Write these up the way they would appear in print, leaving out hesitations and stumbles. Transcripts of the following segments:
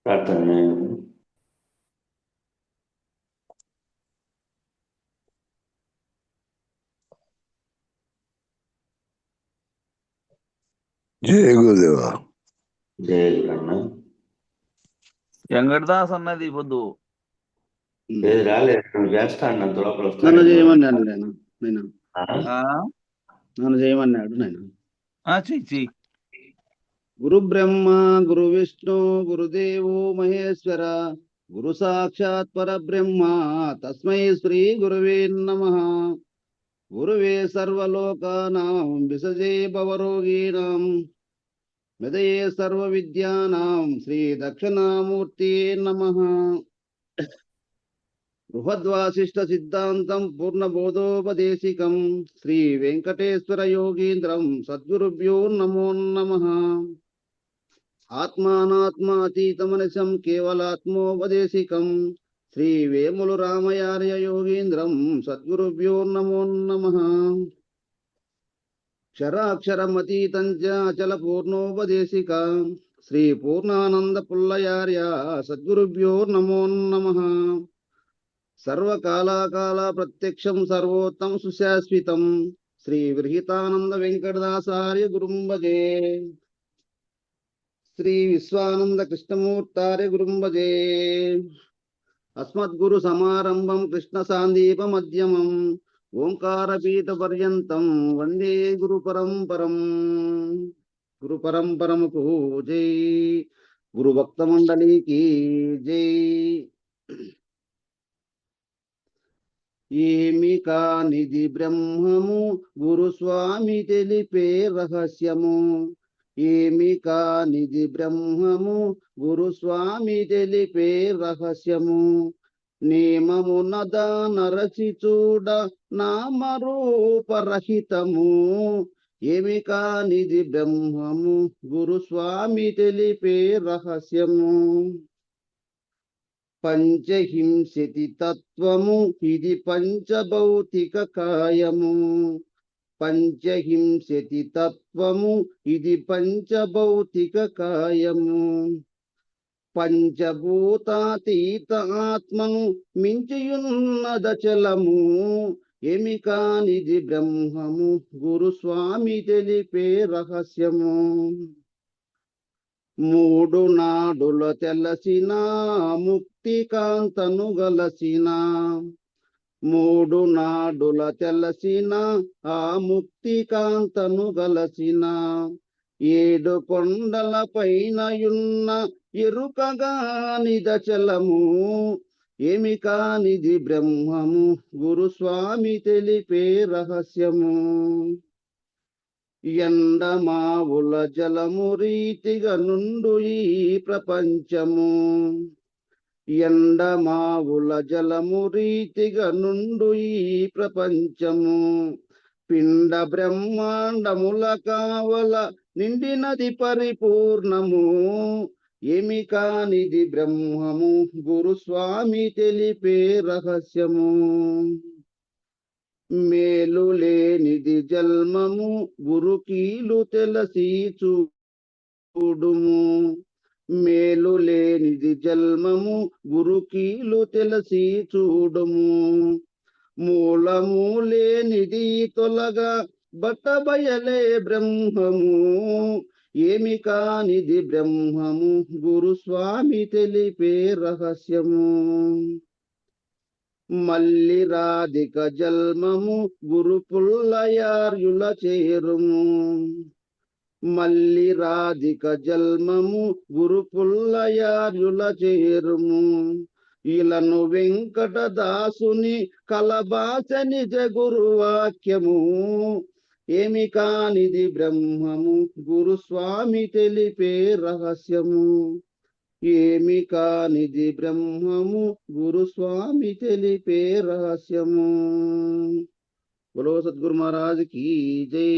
ప్రార్థన. జయ గురుదేవ. జయ గురన్న. వెంకటదాస్ అన్నది పొద్దు ఏది రాలేదు, నువ్వు చేస్తా అన్నంత లోపల నన్ను వస్తాను. చేయమన్నాడు నేను ఆ? నన్ను చేయమన్నాడు నేను. చెయ్యి గురు బ్రహ్మ గురు విష్ణు గురుదేవో మహేశ్వర గురు సాక్షాత్ పరబ్రహ్మ తస్మై శ్రీ గురువే నమః. గురువే సర్వలోకానాం విసజే భవరోగీణాం మెదయే సర్వ విద్యానాం శ్రీ దక్షిణామూర్తి నమః. బృహద్వాసిష్ట సిద్ధాంతం పూర్ణబోధోపదేశికం శ్రీ వెంకటేశ్వర యోగీంద్రం సద్గురుభ్యో నమో నమః. ఆత్మానాత్మాతీతమనిశం కేవలాత్మోపదేశికం శ్రీ వేములు రామయార్య యోగీంద్రం సద్గురుభ్యో నమో నమః. క్షరాక్షరమతీతం చ అచల పూర్ణోపదేశిక శ్రీ పూర్ణానంద పుల్లయార్య సద్గురుభ్యో నమో నమః. సర్వకాలాకాల ప్రత్యక్షం సర్వోత్తం సుశాశ్వితం శ్రీ విరహితానంద వెంకటదాసార్య గురుంభజే. శ్రీ విశ్వానంద కృష్ణమూర్తార్య గురుంభజే. అస్మద్గురు సమారంభం కృష్ణ సాందీప మధ్యమం ఓంకార పీఠ పర్యంతం వందే గురు పరంపరం. గురు పరంపరముకు జై. గురు భక్త మండలికి జై. ఏమి కానిది బ్రహ్మము గురుస్వామి తెలిపే రహస్యము. ఏమి కానిది బ్రహ్మము గురుస్వామి తెలిపే రహస్యము. నేమమున దానరచి చూడ నామరూపరహితము. ఏమి కానిది బ్రహ్మము గురుస్వామి తెలిపే రహస్యము. పంచహింసతి తత్వము ఇది పంచభౌతిక కాయము. పంచహింసతి తత్వము ఇది పంచభౌతిక కాయము. పంచభూతాతీత ఆత్మను మించియున్నదచలము. ఏమి కానిది బ్రహ్మము గురుస్వామి తెలిపే రహస్యము. మూడు నాడుల తెలసిన ముక్తి కాంతను గలసిన. మూడు నాడుల తెలసిన ఆ ముక్తి కాంతను గలసిన. ఏడు కొండల పైనయున్న ఎరుకగానిదచలము. ఏమి కానిది బ్రహ్మము గురుస్వామి తెలిపే రహస్యము. ఎండమావుల జలము రీతిగా నుండు ఈ ప్రపంచము. ఎండమావుల జలము రీతిగా నుండు ఈ ప్రపంచము. పిండ బ్రహ్మాండముల కావల నిండినది పరిపూర్ణము. ఏమి కానిది బ్రహ్మము గురుస్వామి తెలిపే రహస్యము. మేలు లేనిది జన్మము గురుకీలు తెలసి చూడుము. మేలు లేనిది జన్మము గురుకీలు తెలసి చూడుము. మూలము లేనిది తొలగా బట్టబయలే బ్రహ్మము. ఏమి కానిది బ్రహ్మము గురుస్వామి తెలిపే రహస్యము. మల్లి రాధిక జల్మము గురు పుల్లయార్యుల చేరుము. మల్లి రాధిక జల్మము గురు పుల్లయార్యుల చేరుము. ఇలను వెంకటదాసుని కలబాస నిజ గురువాక్యము. ఏమి కానిది బ్రహ్మము గురుస్వామి తెలిపే రహస్యము. ఏమి కానిది బ్రహ్మము గురుస్వామి తెలిపే రహస్యము. బోలో సద్గురు మహారాజ్ కీ జై.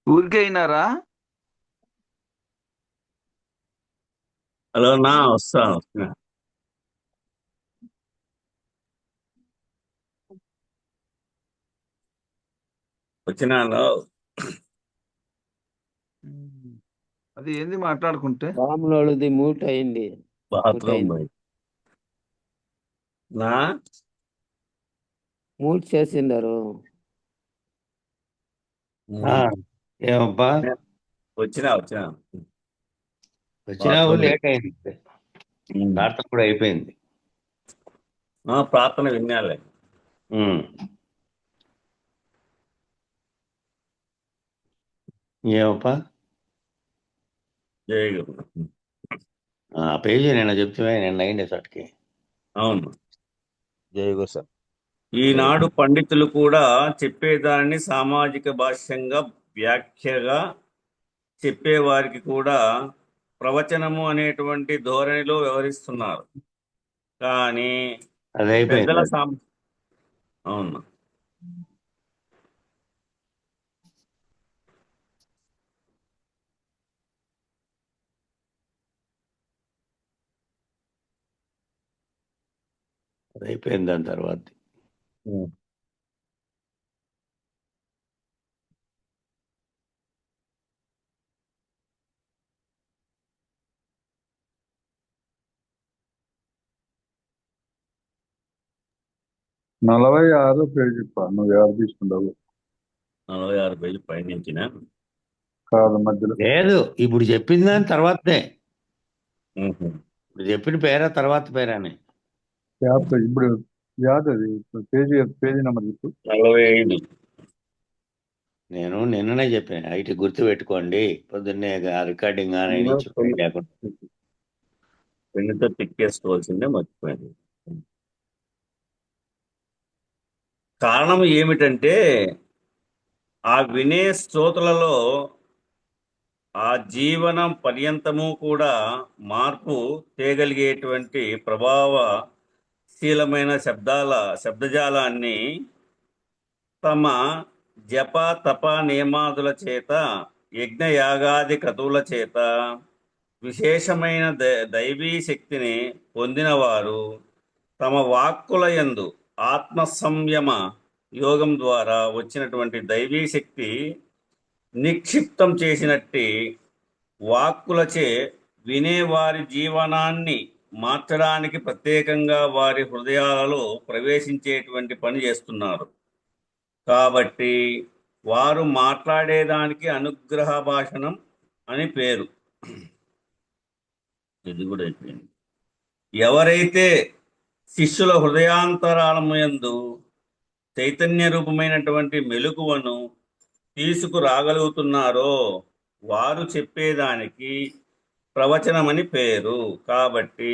ఊరికే అయినారా? హలో నా వస్తాను. వచ్చినాను. అది ఏంది మాట్లాడుకుంటే? రాములోళ్ళది మూట్ అయింది. బాత్రూమ్ పోయి నా మూట్ చేసిండారు. ఏమబ్బా వచ్చినా వచ్చినావు, బాత్రూమ్ లేట్ అయింది. ప్రార్థన కూడా అయిపోయింది. ప్రార్థన విన్నాలే. ఉమ్. ఏమప్పా జై గురు. ఆ పేజీ నిన్న చెప్తే నిన్న అయింది చోటకి. అవును, జై గురు సార్. ఈనాడు పండితులు కూడా చెప్పేదాన్ని సామాజిక భాష్యంగా వ్యాఖ్యగా చెప్పేవారికి కూడా ప్రవచనము అనేటువంటి ధోరణిలో వ్యవహరిస్తున్నారు. కానీ అది అయిపోయింది. పెద్దల అవును, అది అయిపోయింది. దాని తర్వాత 46 పేజీ నువ్వు ఎవరు తీసుకుంటావు? 46 పేజీ పైనుంచిన కాదు, మధ్యలో లేదు, ఇప్పుడు చెప్పింది దాని తర్వాతనే. ఇప్పుడు చెప్పిన పేరా తర్వాత పేరాని. ఇప్పుడు యాదది పేజీ నెంబర్ చెప్పు. 45. నేను నిన్ననే చెప్పాను, ఐటీ గుర్తు పెట్టుకోండి, పొద్దున్నే రికార్డింగ్ అని చెప్పండి. లేకుండా పెన్నుతో తిక్కేసుకోవాల్సిందే, మర్చిపోయింది. కారణం ఏమిటంటే ఆ వినే శ్రోతలలో ఆ జీవనం పర్యంతము కూడా మార్పు తేగలిగేటువంటి ప్రభావశీలమైన శబ్దజాలాన్ని తమ జప తప నియమాదుల చేత, యజ్ఞయాగాది క్రతువుల చేత విశేషమైన దైవీ శక్తిని పొందినవారు తమ వాక్కుల యందు ఆత్మ సంయమ యోగం ద్వారా వచ్చినటువంటి దైవీ శక్తి నిక్షిప్తం చేసినట్టి వాక్కులచే వినేవారి జీవనాన్ని మార్చడానికి ప్రత్యేకంగా వారి హృదయాలలో ప్రవేశించేటువంటి పని చేస్తున్నారు. కాబట్టి వారు మాట్లాడేదానికి అనుగ్రహ భాషణం అని పేరు. ఇది కూడా అయిపోయింది. ఎవరైతే శిష్యుల హృదయాంతరాలముయందు చైతన్య రూపమైనటువంటి మెలకువను తీసుకురాగలుగుతున్నారో వారు చెప్పేదానికి ప్రవచనమని పేరు. కాబట్టి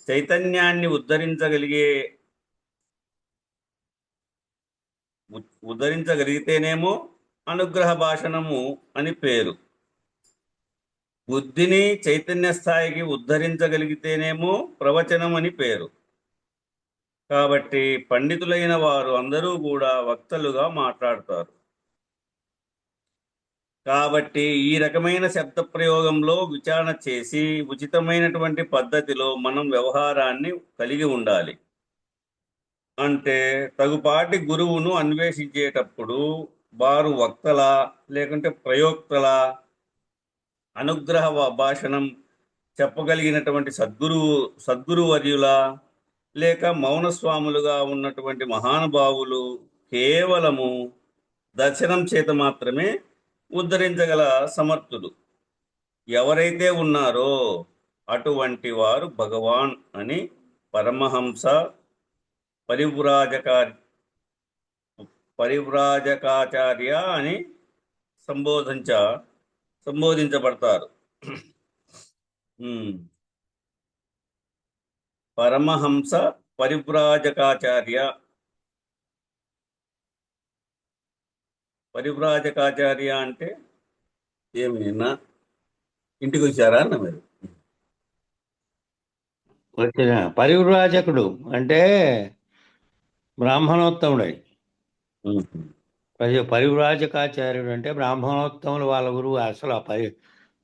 చైతన్యాన్ని ఉద్ధరించగలిగితేనేమో అనుగ్రహ భాషణము అని పేరు. బుద్ధిని చైతన్య స్థాయికి ఉద్ధరించగలిగితేనేమో ప్రవచనం అని పేరు. కాబట్టి పండితులైన వారు అందరూ కూడా వక్తలుగా మాట్లాడతారు. కాబట్టి ఈ రకమైన శబ్ద ప్రయోగంలో విచారణ చేసి ఉచితమైనటువంటి పద్ధతిలో మనం వ్యవహారాన్ని కలిగి ఉండాలి. అంటే తగుపాటి గురువును అన్వేషించేటప్పుడు వారు వక్తల లేకుంటే ప్రయోక్తల అనుగ్రహ భాషణం చెప్పగలిగినటువంటి సద్గురువర్యుల లేక మౌనస్వాములుగా ఉన్నటువంటి మహానుభావులు కేవలము దర్శనం చేత మాత్రమే ఉద్ధరించగల సమర్థులు ఎవరైతే ఉన్నారో అటువంటి వారు భగవాన్ అని పరమహంస పరివ్రాజకాచార్య అని సంబోధించబడతారు. పరమహంస పరివ్రాజకాచార్య. పరివ్రాజకాచార్య అంటే ఏమి నిన్న ఇంటికి వచ్చారా అన్న మీరు? వచ్చిన పరివ్రాజకుడు అంటే బ్రాహ్మణోత్తముడై. పరివ్రాజకాచార్యుడు అంటే బ్రాహ్మణోత్తములు వాళ్ళ గురువు. అసలు ఆ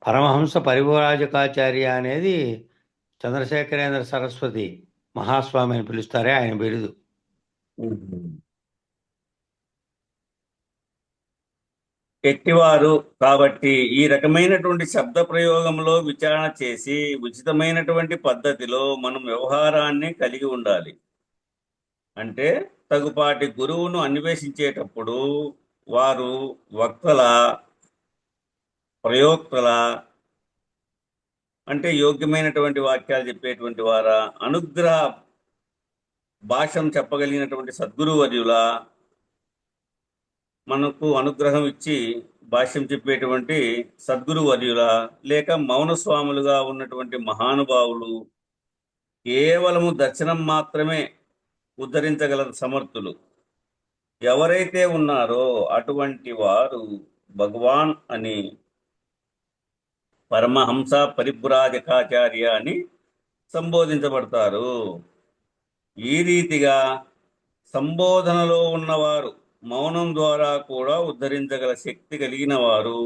పరమహంస పరివ్రాజకాచార్య అనేది చంద్రశేఖరేంద్ర సరస్వతి మహాస్వామి అని పిలుస్తారే ఆయన బిరుదు. ఎట్టివారు కాబట్టి ఈ రకమైనటువంటి శబ్ద ప్రయోగంలో విచారణ చేసి ఉచితమైనటువంటి పద్ధతిలో మనం వ్యవహారాన్ని కలిగి ఉండాలి. అంటే తగుపాటి గురువును అన్వేషించేటప్పుడు వారు వక్తల, ప్రయోక్తల అంటే యోగ్యమైనటువంటి వాక్యాలు చెప్పేటువంటి వారా, అనుగ్రహ భాషం చెప్పగలిగినటువంటి సద్గురువర్యుల, మనకు అనుగ్రహం ఇచ్చి భాష్యం చెప్పేటువంటి సద్గురువర్యుల, లేక మౌనస్వాములుగా ఉన్నటువంటి మహానుభావులు, కేవలము దర్శనం మాత్రమే ఉద్ధరించగల సమర్థులు ఎవరైతే ఉన్నారో అటువంటి వారు భగవాన్ అని, పరమహంస పరివ్రాజకాచార్య అని సంబోధించబడతారు. ఈ రీతిగా సంబోధనలో ఉన్నవారు మౌనం ద్వారా కూడా ఉద్ధరించగల శక్తి కలిగిన వారు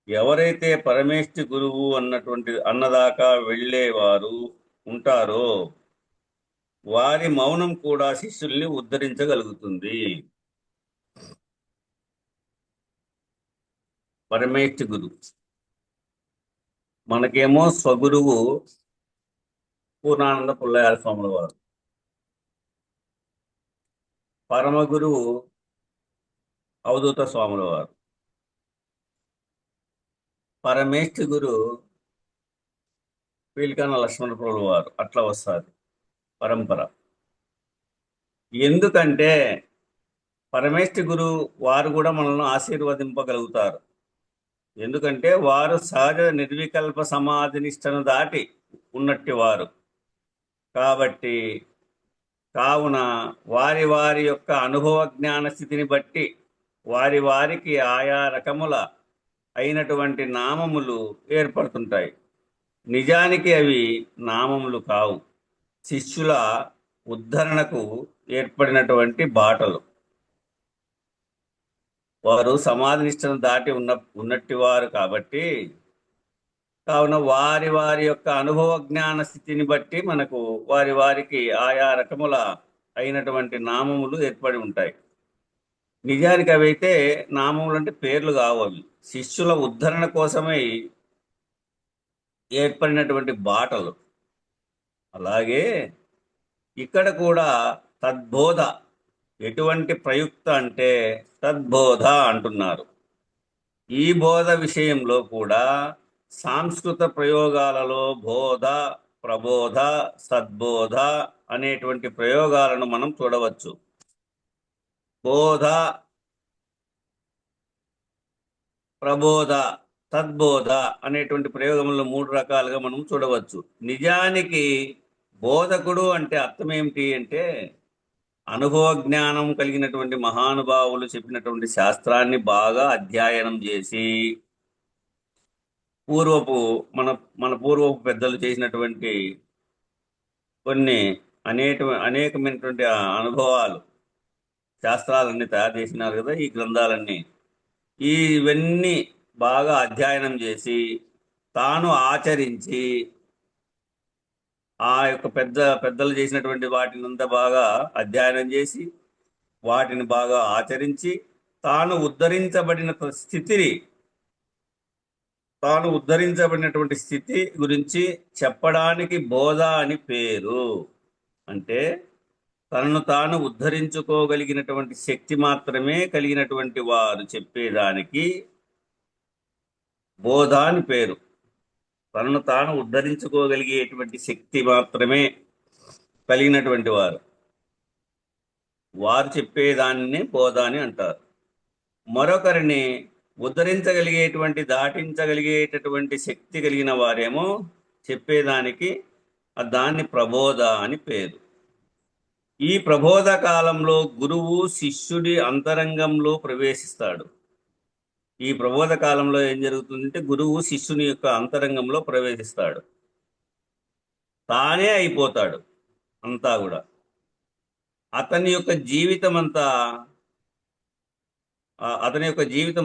ఎవరైతే పరమేష్ఠి గురువు అన్నదాకా వెళ్ళేవారు ఉంటారో వారి మౌనం కూడా శిష్యుల్ని ఉద్ధరించగలుగుతుంది. పరమేష్ఠి గురువు మనకేమో స్వగురువు పూర్ణానంద పుల్లయ్య స్వాముల వారు, పరమగురువు అవధూత స్వాముల వారు, పరమేష్ఠి గురు పీలికాన లక్ష్మణప్రభుల వారు. అట్లా వస్తారు పరంపర. ఎందుకంటే పరమేష్ఠి గురు వారు కూడా మనల్ని ఆశీర్వదింపగలుగుతారు. ఎందుకంటే వారు సహజ నిర్వికల్ప సమాధినిష్టను దాటి ఉన్నట్టి వారు కాబట్టి, కావున వారి వారి యొక్క అనుభవ జ్ఞాన స్థితిని బట్టి వారి వారికి ఆయా రకముల అయినటువంటి నామములు ఏర్పడుతుంటాయి. నిజానికి అవి నామములు కావు, శిష్యుల ఉద్ధరణకు ఏర్పడినటువంటి బాటలు. వారు సమాధినిష్టను దాటి ఉన్నట్టి వారు కాబట్టి, కావున వారి వారి యొక్క అనుభవ జ్ఞాన స్థితిని బట్టి మనకు వారి వారికి ఆయా రకముల అయినటువంటి నామములు ఏర్పడి ఉంటాయి. నిజానికి అవైతే నామములు అంటే పేర్లు కావు, అవి శిష్యుల ఉద్ధరణ కోసమై ఏర్పడినటువంటి బాటలు. అలాగే ఇక్కడ కూడా తద్బోధ ఎటువంటి ప్రయుక్త అంటే తద్బోధ అంటున్నారు. ఈ బోధ విషయంలో కూడా సాంస్కృత ప్రయోగాలలో బోధ, ప్రబోధ, సద్బోధ అనేటువంటి ప్రయోగాలను మనం చూడవచ్చు. బోధ, ప్రబోధ, తద్బోధ అనేటువంటి ప్రయోగంలో 3 రకాలుగా మనం చూడవచ్చు. నిజానికి బోధకుడు అంటే అర్థం ఏమిటి అంటే అనుభవ జ్ఞానం కలిగినటువంటి మహానుభావులు చెప్పినటువంటి శాస్త్రాన్ని బాగా అధ్యయనం చేసి మన పూర్వపు పెద్దలు చేసినటువంటి కొన్ని అనేకమైనటువంటి అనుభవాలు, శాస్త్రాలన్నీ తయారు చేసినారు కదా ఈ గ్రంథాలన్నీ. ఇవన్నీ బాగా అధ్యయనం చేసి తాను ఆచరించి ఆ యొక్క పెద్దలు చేసినటువంటి వాటిని అంతా బాగా అధ్యయనం చేసి వాటిని బాగా ఆచరించి తాను ఉద్ధరించబడినటువంటి స్థితి గురించి చెప్పడానికి బోధ అని పేరు. అంటే తనను తాను ఉద్ధరించుకోగలిగినటువంటి శక్తి మాత్రమే కలిగినటువంటి వారు చెప్పేదానికి బోధ అని పేరు. తనను తాను ఉద్ధరించుకోగలిగేటువంటి శక్తి మాత్రమే కలిగినటువంటి వారు చెప్పేదాన్ని బోధ అని అంటారు. మరొకరిని దాటించగలిగేటటువంటి శక్తి కలిగిన వారేమో చెప్పేదానికి దాన్ని ప్రబోధ అని పేరు. ఈ ప్రబోధ కాలంలో గురువు శిష్యుడి అంతరంగంలో ప్రవేశిస్తాడు. ఈ ప్రబోధ కాలంలో ఏం జరుగుతుందంటే గురువు శిష్యుని యొక్క అంతరంగంలో ప్రవేశిస్తాడు. తానే అయిపోతాడు అంతా కూడా. అతని యొక్క జీవితం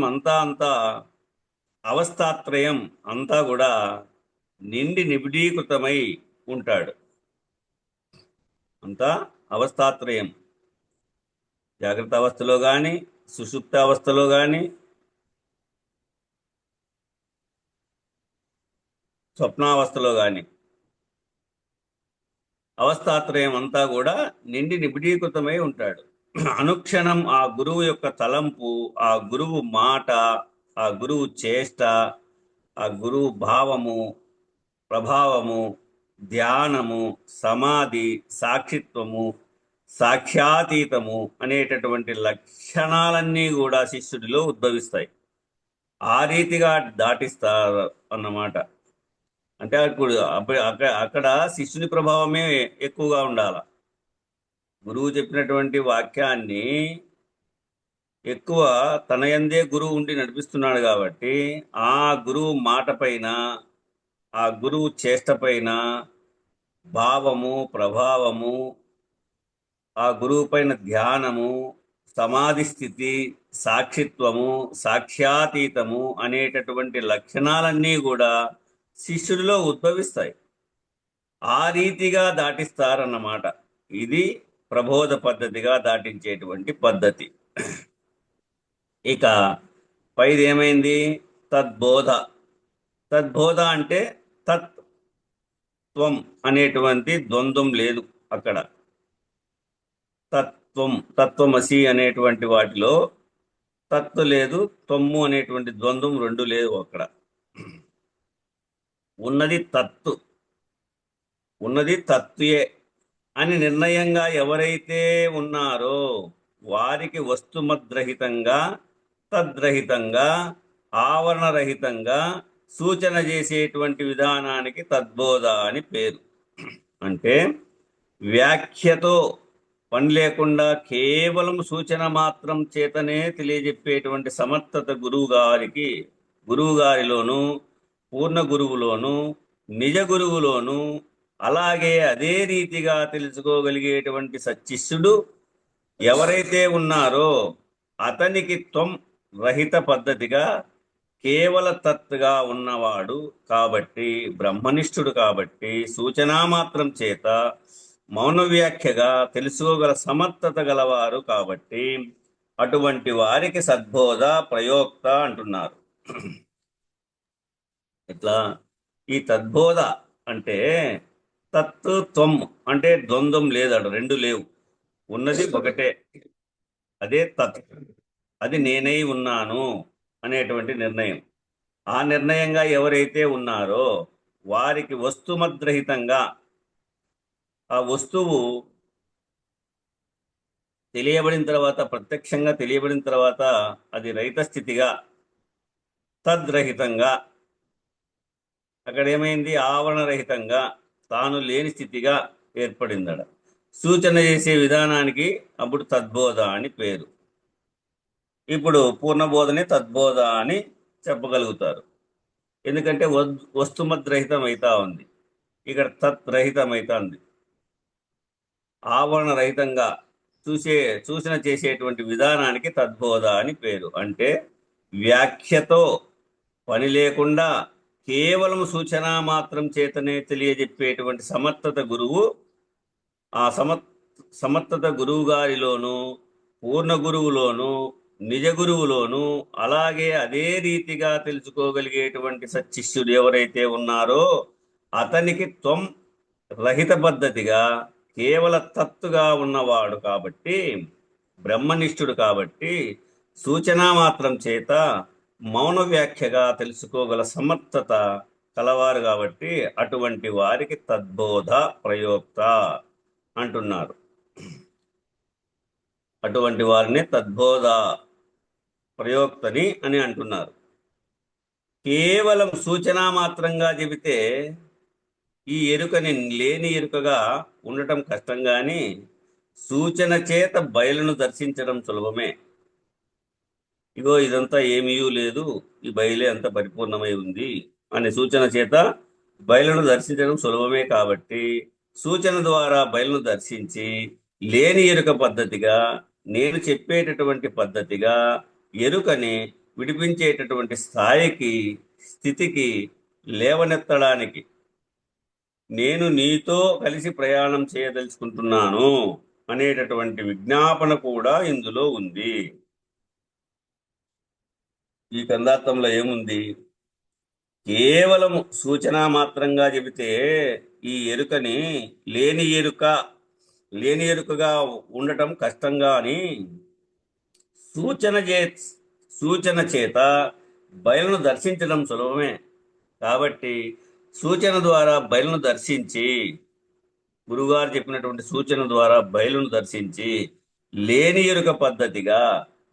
అంతా అవస్థాత్రయం అంతా కూడా నిండి నిబిడీకృతమై ఉంటాడు. అంతా అవస్థాత్రయం, జాగ్రత్త అవస్థలో కానీ, సుషుప్త అవస్థలో కానీ, స్వప్నావస్థలో కానీ అవస్థాత్రయం అంతా కూడా నిండి నిబిడీకృతమై ఉంటాడు. అనుక్షణం ఆ గురువు యొక్క తలంపు, ఆ గురువు మాట, ఆ గురువు చేష్ట, ఆ గురువు భావము, ప్రభావము, ధ్యానము, సమాధి, సాక్షిత్వము, సాక్ష్యాతీతము అనేటటువంటి లక్షణాలన్నీ కూడా శిష్యుడిలో ఉద్భవిస్తాయి. ఆ రీతిగా దాటిస్తారు అన్నమాట. అంటే అక్కడ శిష్యుని ప్రభావమే ఎక్కువగా ఉండాల. గురువు చెప్పినటువంటి వాక్యాన్ని ఎక్కువ తన యందే గురువు ఉండి నడిపిస్తున్నాడు కాబట్టి ఆ గురువు మాట పైన, ఆ గురువు చేష్ట పైన భావము, ప్రభావము, ఆ గురువు పైన ధ్యానము, సమాధి స్థితి, సాక్షిత్వము, సాక్ష్యాతీతము అనేటటువంటి లక్షణాలన్నీ కూడా శిష్యుడిలో ఉద్భవిస్తాయి. ఆ రీతిగా దాటిస్తారన్నమాట. ఇది ప్రబోధ పద్ధతిగా దాటించేటువంటి పద్ధతి. ఇక పైది ఏమైంది? తద్బోధ. తద్బోధ అంటే తత్వం అనేటువంటి ద్వంద్వం లేదు అక్కడ. తత్వమసి అనేటువంటి వాటిలో తత్తు లేదు, త్వమ్ము అనేటువంటి ద్వంద్వం రెండు లేవు అక్కడ. ఉన్నది తత్తుయే అని నిర్ణయంగా ఎవరైతే ఉన్నారో వారికి వస్తుమద్రహితంగా, తద్రహితంగా, ఆవరణరహితంగా సూచన చేసేటువంటి విధానానికి తద్బోధ అని పేరు. అంటే వ్యాఖ్యతో పని లేకుండా కేవలం సూచన మాత్రం చేతనే తెలియజెప్పేటువంటి సమర్థత గురువు గారిలోను, పూర్ణ గురువులోను, నిజ గురువులోను, అలాగే అదే రీతిగా తెలుసుకోగలిగేటువంటి సచ్చిష్యుడు ఎవరైతే ఉన్నారో అతనికి త్వం రహిత పద్ధతిగా కేవల తత్తుగా ఉన్నవాడు కాబట్టి, బ్రహ్మనిష్ఠుడు కాబట్టి, సూచనా మాత్రం చేత మౌన వ్యాఖ్యగా తెలుసుకోగల సమర్థత గలవారు కాబట్టి అటువంటి వారికి సద్బోధ ప్రయోక్త అంటున్నారు. ఇట్లా ఈ తద్బోధ అంటే తత్తు త్వం అంటే ద్వంద్వం లేదట, రెండు లేవు, ఉన్నది ఒకటే, అదే తత్, అది నేనై ఉన్నాను అనేటువంటి నిర్ణయం. ఆ నిర్ణయంగా ఎవరైతే ఉన్నారో వారికి వస్తుమద్రహితంగా, ఆ వస్తువు తెలియబడిన తర్వాత, ప్రత్యక్షంగా తెలియబడిన తర్వాత అది రహిత స్థితిగా, తద్రహితంగా, అక్కడ ఏమైంది? ఆవరణరహితంగా, తాను లేని స్థితిగా ఏర్పడిందడ. సూచన చేసే విధానానికి అప్పుడు తద్బోధ అని పేరు. ఇప్పుడు పూర్ణబోధనే తద్బోధ అని చెప్పగలుగుతారు. ఎందుకంటే వస్తుమద్రహితం అవుతా ఉంది, ఇక్కడ తత్రహితం అవుతా ఉంది. ఆవరణ రహితంగా సూచన చేసేటువంటి విధానానికి తద్బోధ అని పేరు. అంటే వ్యాఖ్యతో పని లేకుండా కేవలం సూచన మాత్రం చేతనే తెలియజెప్పేటువంటి సమర్థత గురువు, ఆ సమర్థత గురువు గారిలోను, పూర్ణ గురువులోను, నిజ గురువులోను, అలాగే అదే రీతిగా తెలుసుకోగలిగేటువంటి సచ్చిష్యుడు ఎవరైతే ఉన్నారో అతనికి త్వం రహిత పద్ధతిగా కేవల తత్తుగా ఉన్నవాడు కాబట్టి, బ్రహ్మనిష్ఠుడు కాబట్టి, సూచనా మాత్రం చేత మౌన వ్యాఖ్యగా తెలుసుకోగల సమర్థత కలవారు కాబట్టి అటువంటి వారికి తద్బోధ ప్రయోక్త అంటున్నారు. అటువంటి వారిని తద్బోధ ప్రయోక్తని అని అంటున్నారు. కేవలం సూచనా మాత్రంగా చెబితే ఈ ఎరుకని లేని ఎరుకగా ఉండటం కష్టం గాని సూచన చేత బయలును దర్శించడం సులభమే. ఇగో ఇదంతా ఏమీ లేదు, ఈ బయలే అంత పరిపూర్ణమై ఉంది అనే సూచన చేత బయలును దర్శించడం సులభమే. కాబట్టి సూచన ద్వారా బయలును దర్శించి లేని ఎరుక పద్ధతిగా, నేను చెప్పేటటువంటి పద్ధతిగా ఎరుకని విడిపించేటటువంటి స్థితికి లేవనెత్తడానికి నేను నీతో కలిసి ప్రయాణం చేయదలుచుకుంటున్నాను అనేటటువంటి విజ్ఞాపన కూడా ఇందులో ఉంది. ఈ కందార్థంలో ఏముంది? కేవలం సూచన మాత్రంగా చెబితే ఈ ఎరుకని లేని ఎరుకగా ఉండటం కష్టంగా అని సూచన చేత బయలును దర్శించడం సులభమే. కాబట్టి సూచన ద్వారా బయలును దర్శించి, గురుగారు చెప్పినటువంటి సూచన ద్వారా బయలును దర్శించి లేని ఎరుక పద్ధతిగా,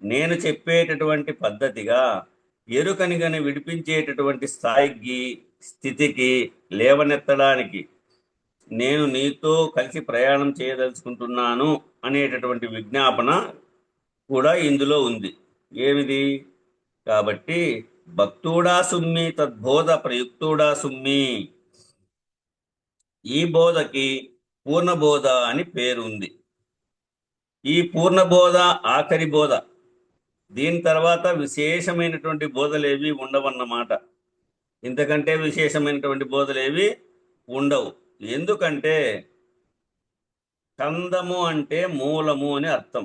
నేను చెప్పేటటువంటి పద్ధతిగా ఎరుకని గని విడిపించేటటువంటి స్థితికి లేవనెత్తడానికి నేను నీతో కలిసి ప్రయాణం చేయదలుచుకుంటున్నాను అనేటటువంటి విజ్ఞాపన కూడా ఇందులో ఉంది. ఏమిది? కాబట్టి భక్తుడా సుమ్మి తద్బోధ ప్రయుక్తుడా సుమ్మి. ఈ బోధకి పూర్ణబోధ అని పేరు ఉంది. ఈ పూర్ణబోధ ఆఖరి బోధ. దీని తర్వాత విశేషమైనటువంటి బోధలేవి ఉండవన్నమాట. ఇంతకంటే విశేషమైనటువంటి బోధలేవి ఉండవు. ఎందుకంటే కందము అంటే మూలము అని అర్థం.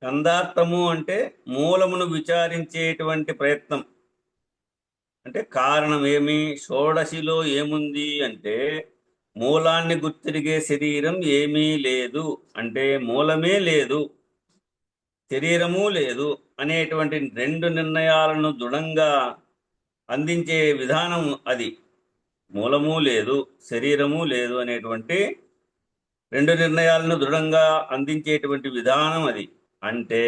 కందార్థము అంటే మూలమును విచారించేటువంటి ప్రయత్నం. అంటే కారణం ఏమి? షోడశిలో ఏముంది అంటే మూలాన్ని గుర్తిరిగే శరీరం ఏమీ లేదు, అంటే మూలమే లేదు, శరీరము లేదు అనేటువంటి రెండు నిర్ణయాలను దృఢంగా అందించే విధానం అది. మూలము లేదు, శరీరము లేదు అనేటువంటి రెండు నిర్ణయాలను దృఢంగా అందించేటువంటి విధానం అది. అంటే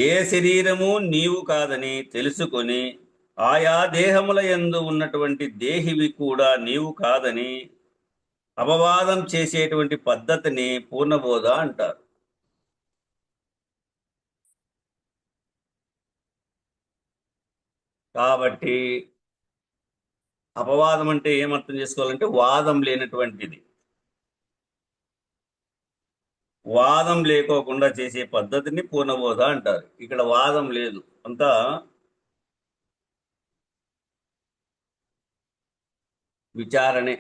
ఏ శరీరము నీవు కాదని తెలుసుకొని ఆయా దేహముల యందు ఉన్నటువంటి దేహివి కూడా నీవు కాదని అపవాదం చేసేటువంటి పద్ధతిని పూర్ణబోధ అంటారు. కాబట్టి అపవాదం అంటే ఏమర్థం చేసుకోవాలంటే వాదం లేనటువంటిది. వాదం లేకోకుండా చేసే పద్ధతిని పూర్ణబోధ అంటారు. ఇక్కడ వాదం లేదు, అంతా విచారణే,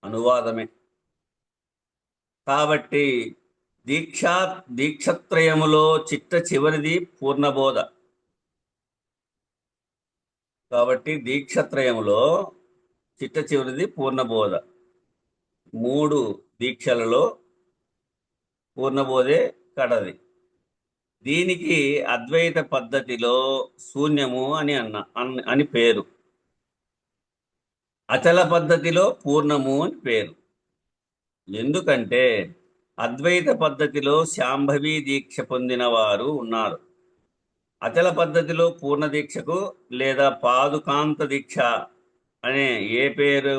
అనువాదమే. కాబట్టి దీక్షత్రయములో చిట్ట చివరిది పూర్ణబోధ. కాబట్టి దీక్షత్రయములో చిట్ట చివరిది పూర్ణబోధ. 3 దీక్షలలో పూర్ణబోధే కడది. దీనికి అద్వైత పద్ధతిలో శూన్యము అని పేరు, అచల పద్ధతిలో పూర్ణము అని పేరు. ఎందుకంటే అద్వైత పద్ధతిలో శాంభవి దీక్ష పొందిన వారు ఉన్నారు. అచల పద్ధతిలో పూర్ణ దీక్షకు లేదా పాదుకాంత దీక్ష అనే ఏ పేరు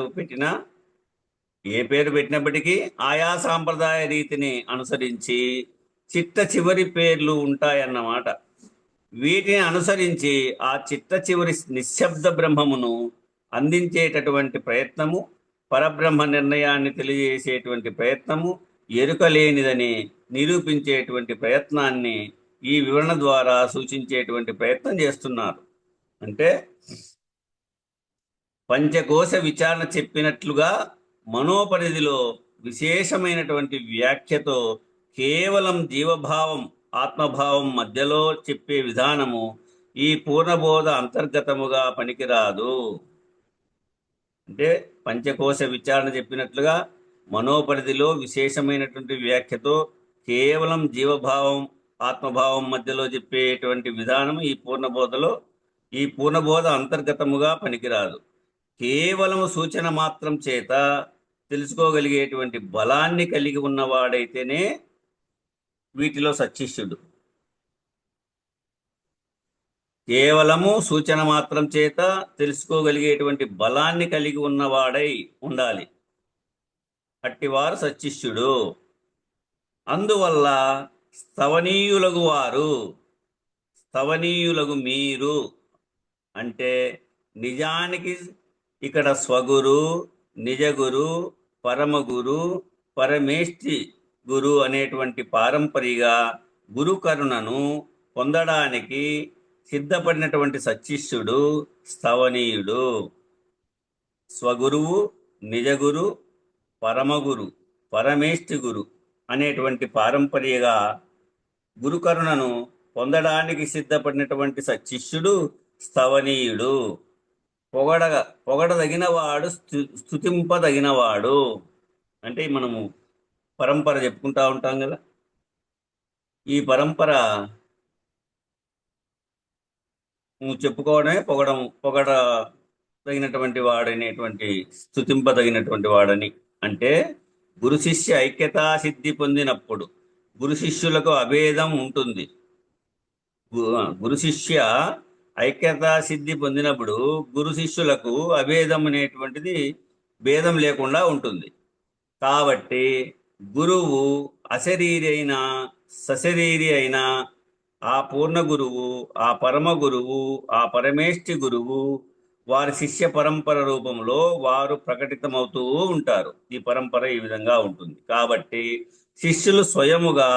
పెట్టినప్పటికీ ఆయా సాంప్రదాయ రీతిని అనుసరించి చిట్ట చివరి పేర్లు ఉంటాయన్నమాట. వీటిని అనుసరించి ఆ చిట్ట చివరి నిశ్శబ్ద బ్రహ్మమును అందించేటటువంటి ప్రయత్నము, పరబ్రహ్మ నిర్ణయాన్ని తెలియజేసేటువంటి ప్రయత్నము, ఎరుక లేనిదని నిరూపించేటువంటి ప్రయత్నాన్ని ఈ వివరణ ద్వారా సూచించేటువంటి ప్రయత్నం చేస్తున్నారు. అంటే పంచకోశ విచారణ చెప్పినట్లుగా మనోపరిధిలో విశేషమైనటువంటి వ్యాఖ్యతో కేవలం జీవభావం ఆత్మభావం మధ్యలో చెప్పే విధానము ఈ పూర్ణబోధ అంతర్గతముగా పనికిరాదు. అంటే పంచకోశ విచారణ చెప్పినట్లుగా మనోపరిధిలో విశేషమైనటువంటి వ్యాఖ్యతో కేవలం జీవభావం ఆత్మభావం మధ్యలో చెప్పేటువంటి విధానం ఈ పూర్ణబోధ అంతర్గతముగా పనికిరాదు. కేవలం సూచన మాత్రం చేత తెలుసుకోగలిగేటువంటి బలాన్ని కలిగి ఉన్నవాడైతేనే వీటిలో సచ్చిష్యుడు. కేవలము సూచన మాత్రం చేత తెలుసుకోగలిగేటువంటి బలాన్ని కలిగి ఉన్నవాడై ఉండాలి. అట్టివారు సచ్చిష్యుడు. అందువల్ల స్తవనీయులగు వారు, స్తవనీయులగు మీరు అంటే నిజానికి ఇక్కడ స్వగురు, నిజగురు, పరమగురు, పరమేష్టి గురు అనేటువంటి పారంపరిగా గురు కరుణను పొందడానికి సిద్ధపడినటువంటి సచ్చిష్యుడు స్తవనీయుడు. స్వగురువు, నిజగురు, పరమగురు, పరమేష్టి గురు అనేటువంటి పారంపర్యగా గురుకరుణను పొందడానికి సిద్ధపడినటువంటి సచ్చిష్యుడు స్తవనీయుడు. పొగడదగినవాడు, స్తుతింపదగినవాడు. అంటే మనము పరంపర చెప్పుకుంటా ఉంటాం కదా, ఈ పరంపర చెప్పుకోవడమే పొగడదగినటువంటి వాడనేటువంటి, స్తుతింపదగినటువంటి వాడని. అంటే గురు శిష్య ఐక్యతా సిద్ధి పొందినప్పుడు గురు శిష్యులకు అభేదం ఉంటుంది. గురు శిష్య ఐక్యతా సిద్ధి పొందినప్పుడు గురు శిష్యులకు అభేదం అనేటువంటిది భేదం లేకుండా ఉంటుంది. కాబట్టి గురువు అశరీరి అయినా సశరీరి అయినా ఆ పూర్ణ గురువు, ఆ పరమ గురువు, ఆ పరమేష్టి గురువు వారి శిష్య పరంపర రూపంలో వారు ప్రకటితమవుతూ ఉంటారు. ఈ పరంపర ఈ విధంగా ఉంటుంది. కాబట్టి శిష్యులు స్వయముగా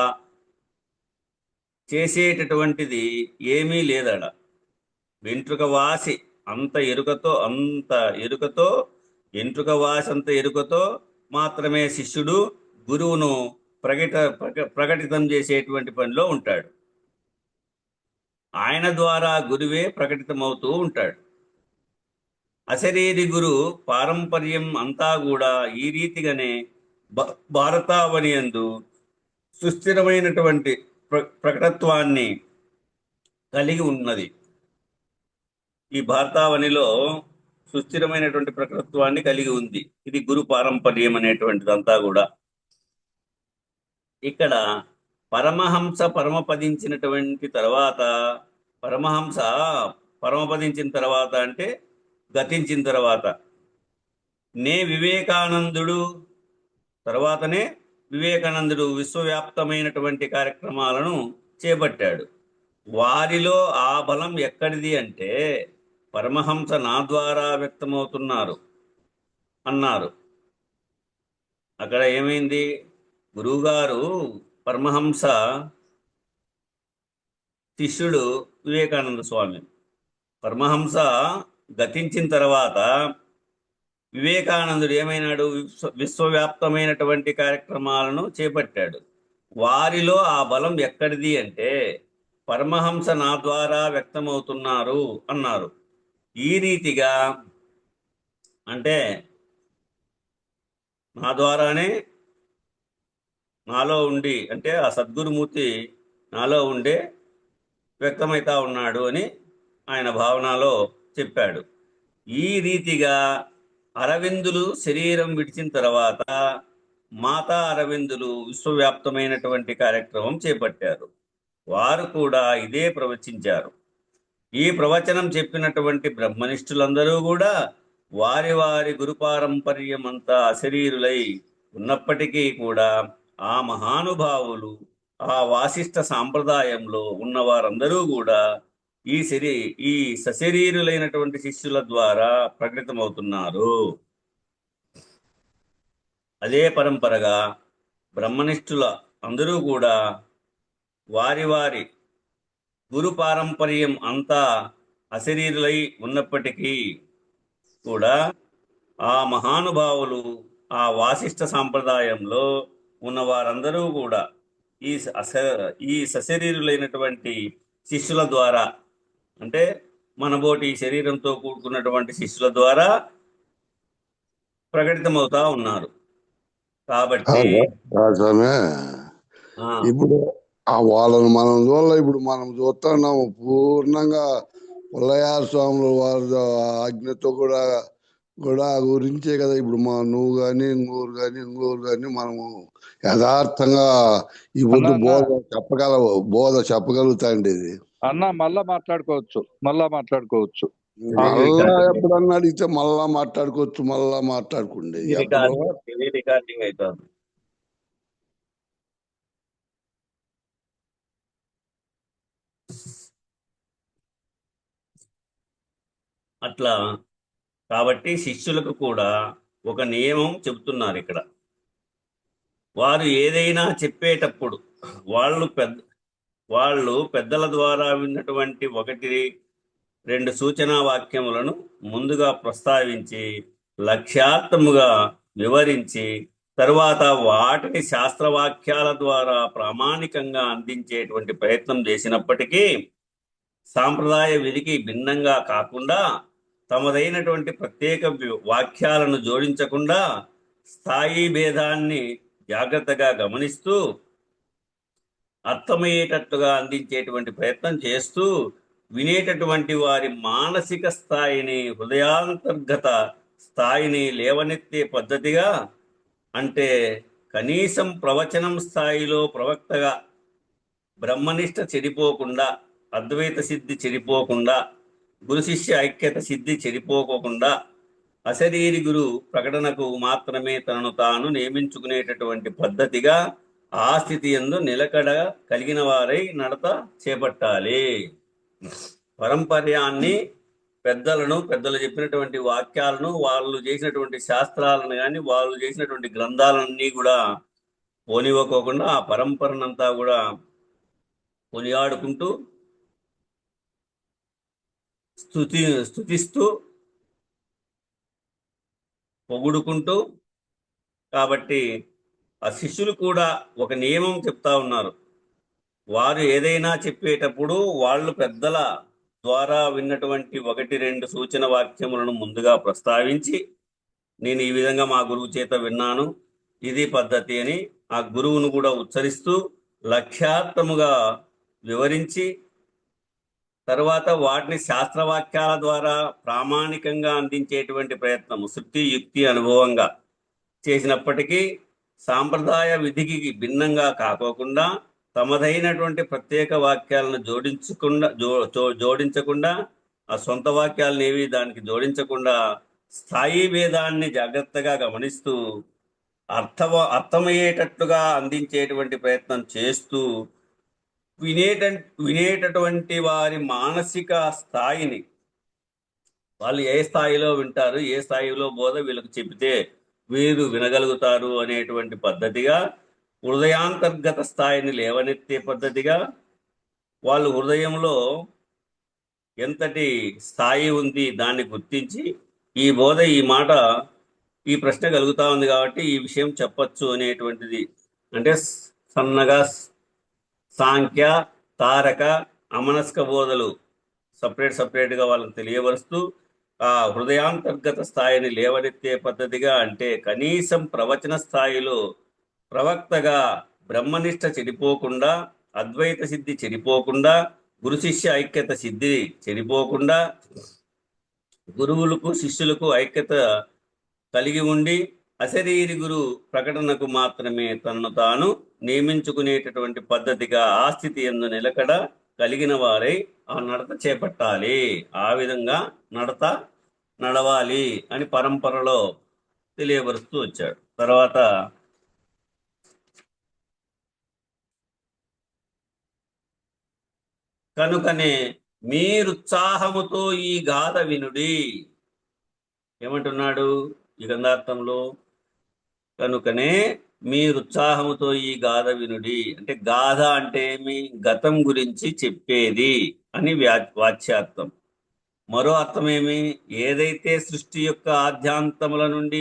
చేసేటటువంటిది ఏమీ లేదడ. వెంట్రుక వాసి అంత ఎరుకతో వెంట్రుక వాసి అంత ఎరుకతో మాత్రమే శిష్యుడు గురువును ప్రకటితం చేసేటువంటి పనిలో ఉంటాడు. ఆయన ద్వారా గురువే ప్రకటితమవుతూ ఉంటాడు. అశరీరి గురు పారంపర్యం అంతా కూడా ఈ రీతిగానే భారతావని యందు సుస్థిరమైనటువంటి ప్రకటత్వాన్ని కలిగి ఉన్నది. ఈ భారతావనిలో సుస్థిరమైనటువంటి ప్రకటత్వాన్ని కలిగి ఉంది. ఇది గురు పారంపర్యం అనేటువంటిదంతా కూడా. ఇక్కడ పరమహంస పరమపదించినటువంటి తర్వాత, పరమహంస పరమపదించిన తర్వాత అంటే గతించిన తర్వాత, వివేకానందుడు తర్వాతనే వివేకానందుడు విశ్వవ్యాప్తమైనటువంటి కార్యక్రమాలను చేపట్టాడు. వారిలో ఆ బలం ఎక్కడిది అంటే పరమహంస నా ద్వారా వ్యక్తమవుతున్నారు అన్నారు. అక్కడ ఏమైంది? గురువుగారు పరమహంస శిష్యుడు వివేకానంద స్వామి. పరమహంస గతించిన తర్వాత వివేకానందుడు ఏమైనాడు? విశ్వవ్యాప్తమైనటువంటి కార్యక్రమాలను చేపట్టాడు. వారిలో ఆ బలం ఎక్కడిది అంటే పరమహంస నా ద్వారా వ్యక్తమవుతున్నారు అన్నారు. ఈ రీతిగా అంటే నా ద్వారానే నాలో ఉండి, అంటే ఆ సద్గురుమూర్తి నాలో ఉండే వ్యక్తమవుతా ఉన్నాడు అని ఆయన భావనలో చెప్పాడు. ఈ రీతిగా అరవిందులు శరీరం విడిచిన తర్వాత మాతా అరవిందులు విశ్వవ్యాప్తమైనటువంటి కార్యక్రమం చేపట్టారు. వారు కూడా ఇదే ప్రవచించారు. ఈ ప్రవచనం చెప్పినటువంటి బ్రహ్మనిష్ఠులందరూ కూడా వారి వారి గురుపారంపర్యం అంతా అశరీరులై ఉన్నప్పటికీ కూడా ఆ మహానుభావులు, ఆ వాసిష్ఠ సాంప్రదాయంలో ఉన్న వారందరూ కూడా ఈ సశరీరులైనటువంటి శిష్యుల ద్వారా ప్రకటితమవుతున్నారు. అదే పరంపరగా బ్రహ్మనిష్ఠుల అందరూ కూడా వారి వారి గురు పారంపర్యం అంతా అశరీరులై ఉన్నప్పటికీ కూడా ఆ మహానుభావులు, ఆ వాసిష్ఠ సాంప్రదాయంలో ఉన్న వారందరూ కూడా ఈ సశరీరులైనటువంటి శిష్యుల ద్వారా, అంటే మనబోటి శరీరంతో కూడుకున్నటువంటి శిష్యుల ద్వారా ప్రకటితమవుతా ఉన్నారు. కాబట్టి ఇప్పుడు ఆ వాళ్ళను మనం ఇప్పుడు మనం చూస్తున్నాము పూర్ణంగా పుల్లయ్య స్వాములు వారి ఆజ్ఞతో కూడా గురించే కదా ఇప్పుడు నువ్వు కానీ ఇంకోరు కానీ మనము యథార్థంగా ఈ బుద్ధి బోధ చెప్పగలుగుతాండి. ఇది అన్న మళ్ళా మాట్లాడుకోవచ్చు మళ్ళా ఎప్పుడన్నా అడిగితే మళ్ళా మాట్లాడుకుండే రికార్డింగ్ అవుతుంది. అట్లా కాబట్టి శిష్యులకు కూడా ఒక నియమం చెబుతున్నారు ఇక్కడ. వారు ఏదైనా చెప్పేటప్పుడు వాళ్ళు పెద్దల ద్వారా విన్నటువంటి 1-2 సూచనా వాక్యములను ముందుగా ప్రస్తావించి లక్ష్యార్థముగా వివరించి తరువాత వాటిని శాస్త్రవాక్యాల ద్వారా ప్రామాణికంగా అందించేటువంటి ప్రయత్నం చేసినప్పటికీ సాంప్రదాయ విధికి భిన్నంగా కాకుండా తమదైనటువంటి ప్రత్యేక వాక్యాలను జోడించకుండా స్థాయి భేదాన్ని జాగ్రత్తగా గమనిస్తూ అర్థమయ్యేటట్టుగా అందించేటువంటి ప్రయత్నం చేస్తూ వినేటటువంటి వారి మానసిక స్థాయిని, హృదయాంతర్గత స్థాయిని లేవనెత్తే పద్ధతిగా, అంటే కనీసం ప్రవచనం స్థాయిలో ప్రవక్తగా బ్రహ్మనిష్ట చెడిపోకుండా, అద్వైత సిద్ధి చెడిపోకుండా, గురు శిష్య ఐక్యత సిద్ధి చెడిపోకుండా, అశరీరి గురు ప్రకటనకు మాత్రమే తనను తాను నియమించుకునేటటువంటి పద్ధతిగా ఆ స్థితి యందు నిలకడ కలిగిన వారై నడత చేపట్టాలి. పరంపర్యాన్ని, పెద్దలు చెప్పినటువంటి వాక్యాలను, వాళ్ళు చేసినటువంటి శాస్త్రాలను కానీ, వాళ్ళు చేసినటువంటి గ్రంథాలన్నీ కూడా పోనివ్వకోకుండా ఆ పరంపరనంతా కూడా కొనియాడుకుంటూ స్తుతిస్తూ పొగుడుకుంటూ, కాబట్టి ఆ శిష్యులు కూడా ఒక నియమం చెప్తా ఉన్నారు. వారు ఏదైనా చెప్పేటప్పుడు వాళ్ళు పెద్దల ద్వారా విన్నటువంటి 1-2 సూచన వాక్యములను ముందుగా ప్రస్తావించి, నేను ఈ విధంగా మా గురువు చేత విన్నాను, ఇది పద్ధతి అని ఆ గురువును కూడా ఉచ్చరిస్తూ లక్ష్యార్థముగా వివరించి తర్వాత వాటిని శాస్త్రవాక్యాల ద్వారా ప్రామాణికంగా అందించేటువంటి ప్రయత్నము శృతి, యుక్తి, అనుభవంగా చేసినప్పటికీ సాంప్రదాయ విధికి భిన్నంగా కాకోకుండా తమదైనటువంటి ప్రత్యేక వాక్యాలను జోడించకుండా ఆ సొంత వాక్యాలను ఏవి దానికి జోడించకుండా స్థాయి భేదాన్ని జాగ్రత్తగా గమనిస్తూ అర్థమయ్యేటట్టుగా అందించేటువంటి ప్రయత్నం చేస్తూ వినేటటువంటి వారి మానసిక స్థాయిని, వాళ్ళు ఏ స్థాయిలో వింటారు, ఏ స్థాయిలో బోధ వీళ్ళకు చెబితే వీరు వినగలుగుతారు అనేటువంటి పద్ధతిగా, హృదయాంతర్గత స్థాయిని లేవనెత్తే పద్ధతిగా, వాళ్ళు హృదయంలో ఎంతటి స్థాయి ఉంది దాన్ని గుర్తించి ఈ బోధ, ఈ మాట, ఈ ప్రశ్న కలుగుతా ఉంది కాబట్టి ఈ విషయం చెప్పచ్చు అనేటువంటిది, అంటే సన్నగా సాంఖ్య, తారక, అమనస్క బోధలు సపరేట్గా వాళ్ళకి తెలియవరుస్తూ ఆ హృదయాంతర్గత స్థాయిని లేవనెత్తే పద్ధతిగా, అంటే కనీసం ప్రవచన స్థాయిలో ప్రవక్తగా బ్రహ్మనిష్ట చెడిపోకుండా, అద్వైత సిద్ధి చెడిపోకుండా, గురు శిష్య ఐక్యత సిద్ధి చెడిపోకుండా, గురువులకు శిష్యులకు ఐక్యత కలిగి ఉండి అశరీరి గురు ప్రకటనకు మాత్రమే తనను తాను నియమించుకునేటటువంటి పద్ధతిగా ఆ స్థితి యందు నిలకడ కలిగిన వారై ఆ నడత చేపట్టాలి. ఆ విధంగా నడవాలి అని పరంపరలో తెలియబరుస్తూ వచ్చాడు. తర్వాత కనుకనే మీరుత్సాహముతో ఈ గాథ వినుడి. ఏమంటున్నాడు ఈ గ్రంథార్థంలో? కనుకనే మీరుత్సాహముతో ఈ గాథ వినుడి అంటే, గాథ అంటే ఏమి? గతం గురించి చెప్పేది అని వాచ్యార్థం. మరో అర్థమేమి? ఏదైతే సృష్టి యొక్క ఆద్యాంతముల నుండి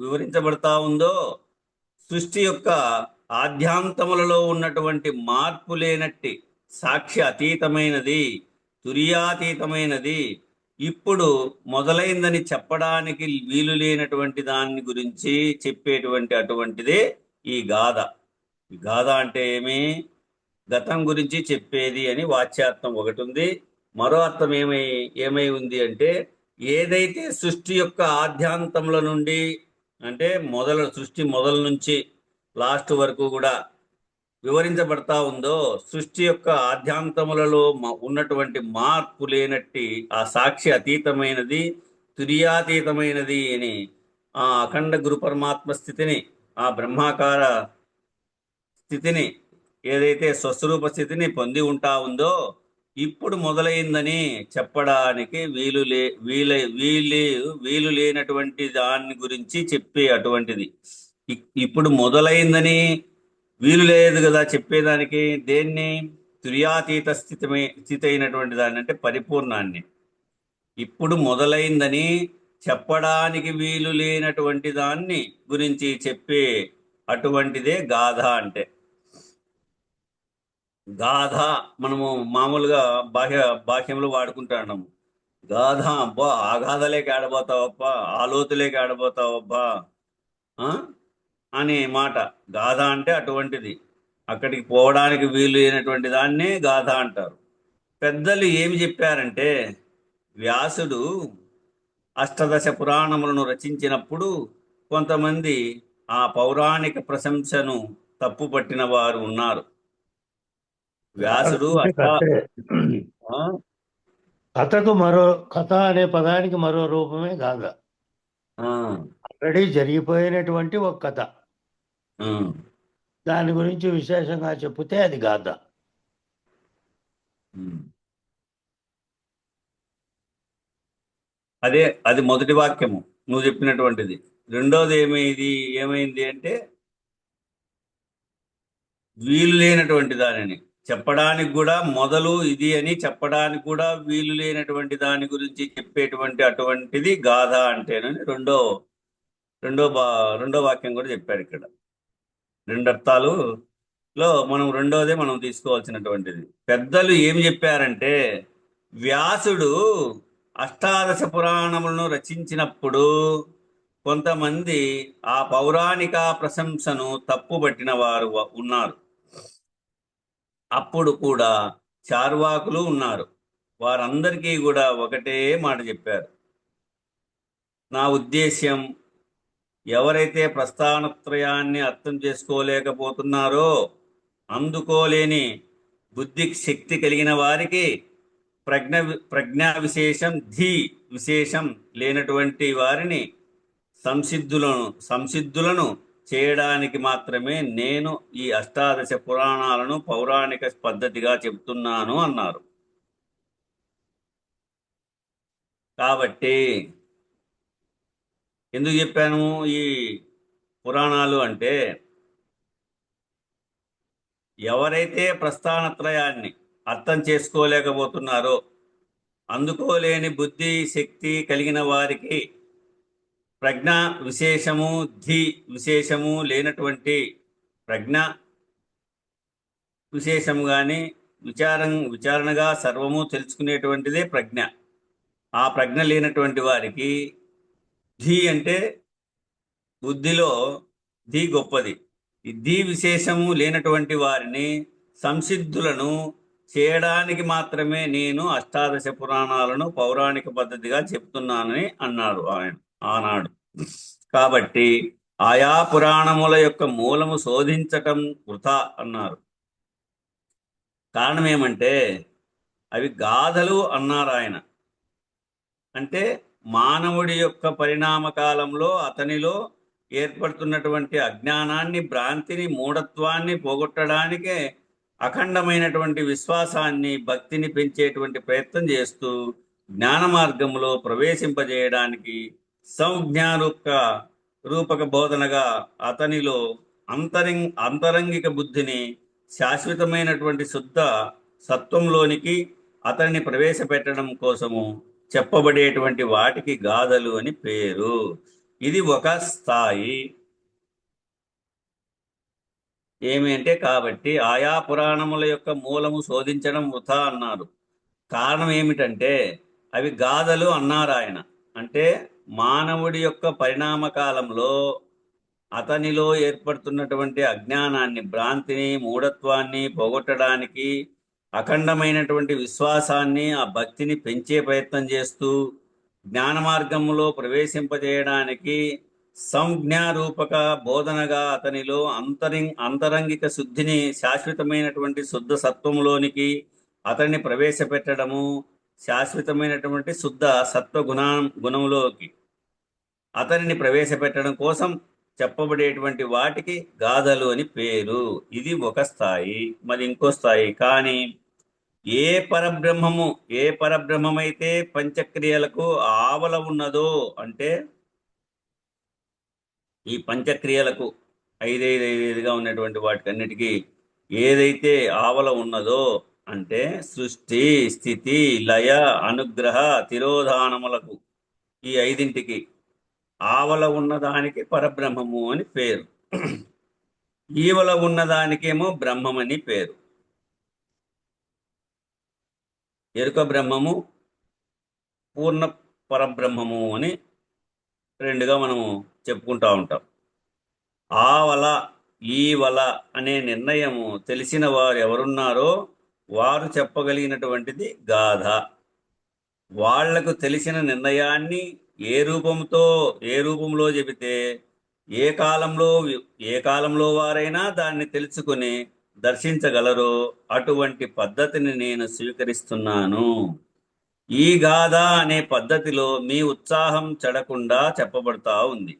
వివరించబడతా ఉందో, సృష్టి యొక్క ఆద్యాంతములలో ఉన్నటువంటి మార్పు లేనట్టి సాక్ష్య అతీతమైనది, తుర్యాతీతమైనది, ఇప్పుడు మొదలైందని చెప్పడానికి వీలు లేనటువంటి దాని గురించి చెప్పేటువంటి అటువంటిదే ఈ గాథ. ఈ గాథ అంటే ఏమి? గతం గురించి చెప్పేది అని వాచ్యార్థం ఒకటి ఉంది. మరో అర్థం ఏమై ఉంది అంటే, ఏదైతే సృష్టి యొక్క ఆద్యాంతముల నుండి, అంటే సృష్టి మొదలు నుంచి లాస్ట్ వరకు కూడా వివరించబడతా ఉందో సృష్టి యొక్క ఆద్యాంతములలో ఉన్నటువంటి మార్పు లేనట్టి ఆ సాక్షి అతీతమైనది, తుర్యాతీతమైనది అని ఆ అఖండ గురు పరమాత్మ స్థితిని, ఆ బ్రహ్మాకార స్థితిని, ఏదైతే స్వస్వరూప స్థితిని పొంది ఉంటా ఉందో ఇప్పుడు మొదలైందని చెప్పడానికి వీలు లేనటువంటి దాని గురించి చెప్పే అటువంటిది. ఇప్పుడు మొదలైందని వీలు లేదు కదా చెప్పేదానికి. దేన్ని? తుర్యాతీత స్థితి అయినటువంటి దాన్ని, అంటే పరిపూర్ణాన్ని. ఇప్పుడు మొదలైందని చెప్పడానికి వీలు లేనటువంటి దాన్ని గురించి చెప్పే అటువంటిదే గాథ. అంటే గాథ మనము మామూలుగా బాహ్యంలో వాడుకుంటాము. గాథ, అబ్బా ఆ గాథలేకి ఆడబోతావబ్బా, ఆ లోతులేకి ఆడబోతావబ్బా అనే మాట. గాథ అంటే అటువంటిది, అక్కడికి పోవడానికి వీలు లేనటువంటి దాన్నే గాథ అంటారు. పెద్దలు ఏమి చెప్పారంటే, వ్యాసుడు అష్టదశ పురాణములను రచించినప్పుడు కొంతమంది ఆ పౌరాణిక ప్రశంసను తప్పు పట్టిన వారు ఉన్నారు. వ్యాసుడు కథకు కథ అనే పదానికి మరో రూపమే గాథ. ఆల్రెడీ జరిగిపోయినటువంటి ఒక కథ, దాని గురించి విశేషంగా చెప్తే అది గాథ. అది మొదటి వాక్యము నువ్వు చెప్పినటువంటిది. రెండోది ఏమైంది అంటే, వీలు లేనటువంటి దానిని చెప్పడానికి కూడా, మొదలు ఇది అని చెప్పడానికి కూడా వీలు లేనటువంటి దాని గురించి చెప్పేటువంటి అటువంటిది గాథ అంటేనని రెండో వాక్యం కూడా చెప్పారు. ఇక్కడ రెండు అర్థాలులో రెండోదే మనం తీసుకోవాల్సినటువంటిది. పెద్దలు ఏమి చెప్పారంటే, వ్యాసుడు అష్టాదశ పురాణములను రచించినప్పుడు కొంతమంది ఆ పౌరాణిక ప్రశంసను తప్పుపట్టిన వారు ఉన్నారు. అప్పుడు కూడా చార్వాకులు ఉన్నారు. వారందరికీ కూడా ఒకటే మాట చెప్పారు. నా ఉద్దేశ్యం, ఎవరైతే ప్రస్థానత్రయాన్ని అర్థం చేసుకోలేకపోతున్నారో, అందుకోలేని బుద్ధి శక్తి కలిగిన వారికి ప్రజ్ఞా విశేషం, విశేషం లేనటువంటి వారిని సంసిద్ధులను చేయడానికి మాత్రమే నేను ఈ అష్టాదశ పురాణాలను పౌరాణిక పద్ధతిగా చెప్తున్నాను అన్నారు. కాబట్టి ఎందుకు చెప్పాను ఈ పురాణాలు అంటే, ఎవరైతే ప్రస్థానత్రయాన్ని అర్థం చేసుకోలేకపోతున్నారో, అందుకోలేని బుద్ధి శక్తి కలిగిన వారికి ప్రజ్ఞా విశేషము, విశేషము లేనటువంటి ప్రజ్ఞ విశేషము కానీ విచారణగా సర్వము తెలుసుకునేటువంటిదే ప్రజ్ఞ. ఆ ప్రజ్ఞ లేనటువంటి వారికి అంటే బుద్ధిలో గొప్పది. ఈ విశేషము లేనటువంటి వారిని సంసిద్ధులను చేయడానికి మాత్రమే నేను అష్టాదశ పురాణాలను పౌరాణిక పద్ధతిగా చెప్తున్నానని అన్నాడు ఆయన ఆనాడు. కాబట్టి ఆయా పురాణముల యొక్క మూలము శోధించటం వృథా అన్నారు. కారణం ఏమంటే, అవి గాథలు అన్నారు ఆయన. అంటే మానవుడి యొక్క పరిణామ కాలంలో అతనిలో ఏర్పడుతున్నటువంటి అజ్ఞానాన్ని, భ్రాంతిని, మూఢత్వాన్ని పోగొట్టడానికే అఖండమైనటువంటి విశ్వాసాన్ని, భక్తిని పెంచేటువంటి ప్రయత్నం చేస్తూ జ్ఞాన మార్గంలో ప్రవేశింపజేయడానికి రూపక బోధనగా అతనిలో అంతరంగిక బుద్ధిని శాశ్వతమైనటువంటి శుద్ధ సత్వంలోనికి అతనిని ప్రవేశపెట్టడం కోసము చెప్పబడేటువంటి వాటికి గాథలు అని పేరు. ఇది ఒక స్థాయి. ఏమి అంటే, కాబట్టి ఆయా పురాణముల యొక్క మూలము శోధించడం వృథా అన్నారు. కారణం ఏమిటంటే, అవి గాథలు అన్నారు ఆయన. అంటే మానవుడి యొక్క పరిణామ కాలంలో అతనిలో ఏర్పడుతున్నటువంటి అజ్ఞానాన్ని, భ్రాంతిని, మూఢత్వాన్ని పోగొట్టడానికి అఖండమైనటువంటి విశ్వాసాన్ని, ఆ భక్తిని పెంచే ప్రయత్నం చేస్తూ జ్ఞాన మార్గంలో ప్రవేశింపజేయడానికి సంజ్ఞారూపక బోధనగా అతనిలో అంతరంగిక శుద్ధిని శాశ్వతమైనటువంటి శుద్ధ సత్వములోనికి అతన్ని ప్రవేశపెట్టడము, శాశ్వతమైనటువంటి శుద్ధ సత్వ గుణంలోకి అతనిని ప్రవేశపెట్టడం కోసం చెప్పబడేటువంటి వాటికి గాథలు అని పేరు. ఇది ఒక స్థాయి. మరి ఇంకో స్థాయి. కానీ ఏ పరబ్రహ్మమైతే పంచక్రియలకు ఆవల ఉన్నదో, అంటే ఈ పంచక్రియలకు ఐదైదుగా ఉన్నటువంటి వాటికన్నిటికీ ఏదైతే ఆవల ఉన్నదో, అంటే సృష్టి, స్థితి, లయ, అనుగ్రహ, తిరోధానములకు ఈ ఐదింటికి ఆవల ఉన్నదానికి పరబ్రహ్మము అని పేరు. ఈవల ఉన్నదానికేమో బ్రహ్మమని పేరు. ఎరుక బ్రహ్మము, పూర్ణ పరబ్రహ్మము అని రెండుగా మనము చెప్పుకుంటా ఉంటాం. ఆవల, ఈవల అనే నిర్ణయము తెలిసిన వారు ఎవరున్నారో వారు చెప్పగలిగినటువంటిది గాథ. వాళ్లకు తెలిసిన నిర్ణయాన్ని ఏ రూపంలో చెబితే ఏ కాలంలో వారైనా దాన్ని తెలుసుకుని దర్శించగలరో అటువంటి పద్ధతిని నేను స్వీకరిస్తున్నాను. ఈ గాథ అనే పద్ధతిలో మీ ఉత్సాహం చెడకుండా చెప్పబడతా ఉంది.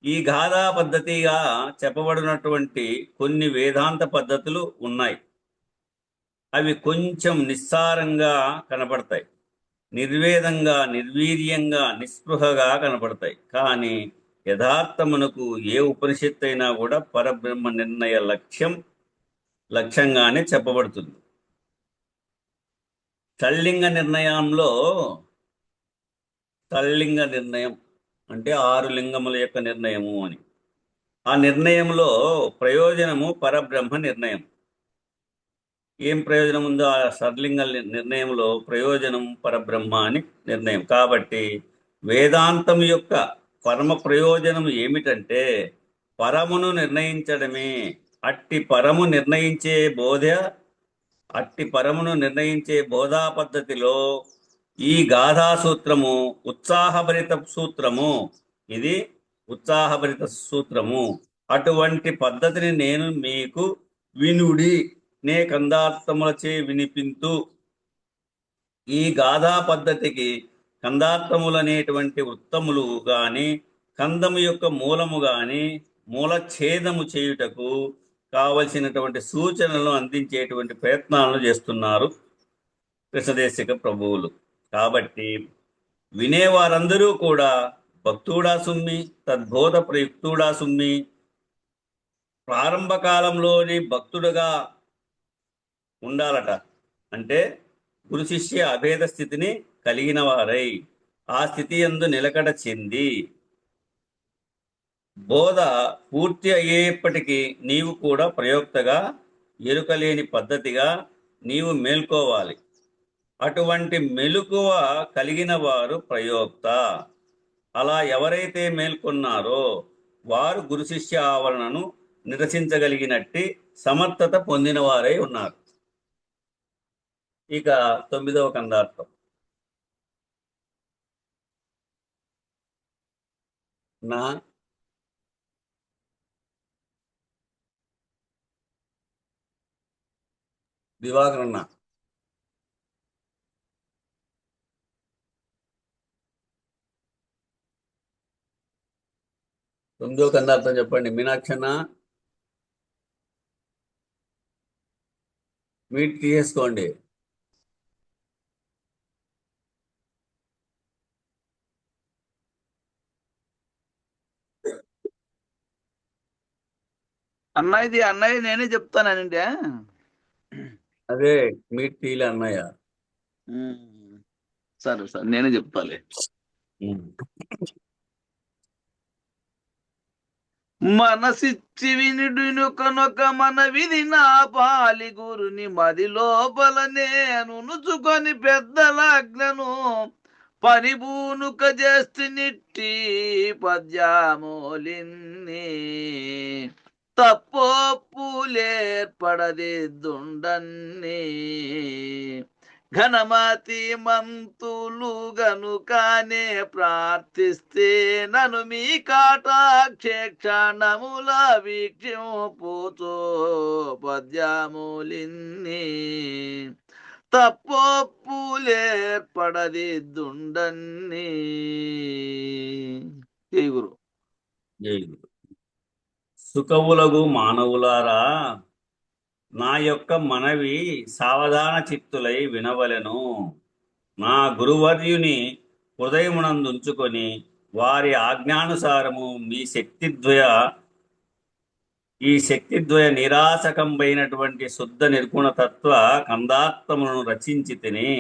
ఈ గాథా పద్ధతిగా చెప్పబడినటువంటి కొన్ని వేదాంత పద్ధతులు ఉన్నాయి. అవి కొంచెం నిస్సారంగా కనపడతాయి, నిర్వేదంగా, నిర్వీర్యంగా, నిస్పృహగా కనపడతాయి. కానీ యథార్థమునకు ఏ ఉపనిషత్తు అయినా కూడా పరబ్రహ్మ నిర్ణయ లక్ష్యంగానే చెప్పబడుతుంది. తల్లింగ నిర్ణయం అంటే 6 లింగముల యొక్క నిర్ణయము అని. ఆ నిర్ణయంలో ప్రయోజనము పరబ్రహ్మ నిర్ణయం. ఏం ప్రయోజనం ఉందో ఆ షడ్లింగ నిర్ణయంలో ప్రయోజనం పరబ్రహ్మ అని నిర్ణయం. కాబట్టి వేదాంతం యొక్క పరమ ప్రయోజనం ఏమిటంటే పరమును నిర్ణయించడమే. అట్టి పరమును నిర్ణయించే బోధా పద్ధతిలో ఈ గాథా సూత్రము ఉత్సాహభరిత సూత్రము. ఇది ఉత్సాహభరిత సూత్రము. అటువంటి పద్ధతిని నేను మీకు వినుడి నే కందార్థములచే వినిపింతు. ఈ గాథా పద్ధతికి కందార్థములనేటువంటి వృత్తములు గాని, కందము యొక్క మూలము గాని మూలఛేదము చేయుటకు కావలసినటువంటి సూచనలను అందించేటువంటి ప్రయత్నాలను చేస్తున్నారు కృష్ణదేశిక ప్రభువులు. కాబట్టి వినేవారందరూ కూడా భక్తుడా సుమ్మి, తద్బోధ ప్రయుక్తుడా సుమ్మి, ప్రారంభ కాలంలోని భక్తుడుగా ఉండాలట. అంటే గురు శిష్య అభేద స్థితిని కలిగిన వారై ఆ స్థితి యందు నిలకడ చెంది బోధ పూర్తి అయ్యేప్పటికీ నీవు కూడా ప్రయోక్తగా, ఎరుకలేని పద్ధతిగా నీవు మేల్కోవాలి. అటువంటి మెలకువ కలిగిన వారు ప్రయోక్త. అలా ఎవరైతే మేల్కొన్నారో వారు గురు శిష్య ఆవరణను నిరసించగలిగినట్టి సమర్థత పొందిన వారై ఉన్నారు. ఇక 9వ కందార్థం. నా దివాకరణ 9వ కందార్థం చెప్పండి. మీనాక్షణ మీట్ తీసేసుకోండి. అన్నయ్య నేనే చెప్తానంటే అదే మీట్ తీలే అన్నయ్య. సరే నేనే చెప్తాలే. మనసిచ్చి వినుడును కనుక మన విధి నా పాలి గురుని మది లోపల నేను నుచుకొని పెద్దలాజ్ఞను పరిబూనుక చేస్తే నిట్టి పద్యామోలిన్ని తప్పొప్పులేర్పడదిద్దుండన్ని ఘనమతి మంతులు గనుకానే ప్రార్థిస్తే నన్ను మీ కాటాక్షేక్షణముల వీక్షింపుతో పద్యములిన్ని తప్పొప్పులేర్పడదిద్దుండన్ని. జై గురు. జై గురు. సుకవులగు మానవులారా, నా యొక్క మనవి సావధాన చిత్తులై వినవలెను. నా గురువర్యుని హృదయమునందుంచుకొని వారి ఆజ్ఞానుసారము ఈ శక్తిద్వయ నిరాసకంపైనటువంటి శుద్ధ నిర్గుణతత్వ కందాత్మలను రచించి తిని.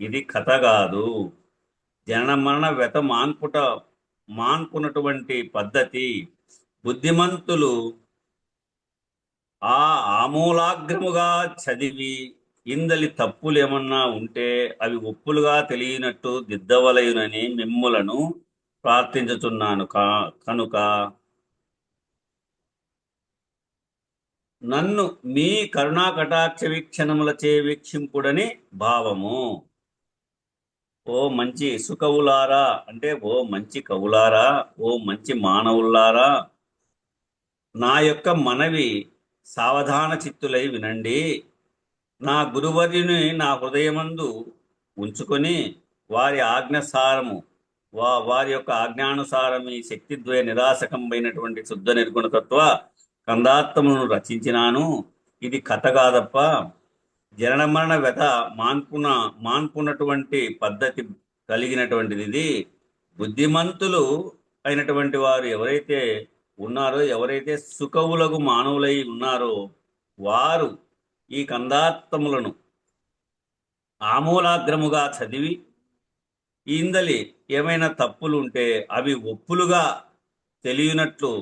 ఇది కథ కాదు. జనన మరణ వ్యత మాన్పునటువంటి పద్ధతి. బుద్ధిమంతులు ఆమూలాగ్రముగా చదివి ఇందలి తప్పులేమన్నా ఉంటే అవి ఒప్పులుగా తెలియనట్టు దిద్దవలయునని మిమ్ములను ప్రార్థించుచున్నాను. కనుక నన్ను మీ కరుణా కటాక్ష వీక్షణములచే వీక్షింపుడని భావము. ఓ మంచి సుకవులారా అంటే ఓ మంచి కవులారా, ఓ మంచి మానవులారా, నా యొక్క మనవి సావధాన చిత్తులై వినండి. నా గురువర్యుని నా హృదయమందు ఉంచుకొని వారి వారి యొక్క ఆజ్ఞానుసారం ఈ శక్తిద్వయ నిరాసకంపైనటువంటి శుద్ధ నిర్గుణతత్వ కందాత్మను రచించినాను. ఇది కథ కాదప్ప. జనన మరణ వ్యత మాన్పునటువంటి పద్ధతి కలిగినటువంటిది ఇది. బుద్ధిమంతులు అయినటువంటి వారు ఎవరైతే ఉన్నారో, ఎవరైతే సుకవులకు మానవులై ఉన్నారో, వారు ఈ కందాత్మలను ఆమూలాగ్రముగా చదివి ఇందలి ఏమైనా తప్పులు ఉంటే అవి ఒప్పులుగా తెలియనట్లు,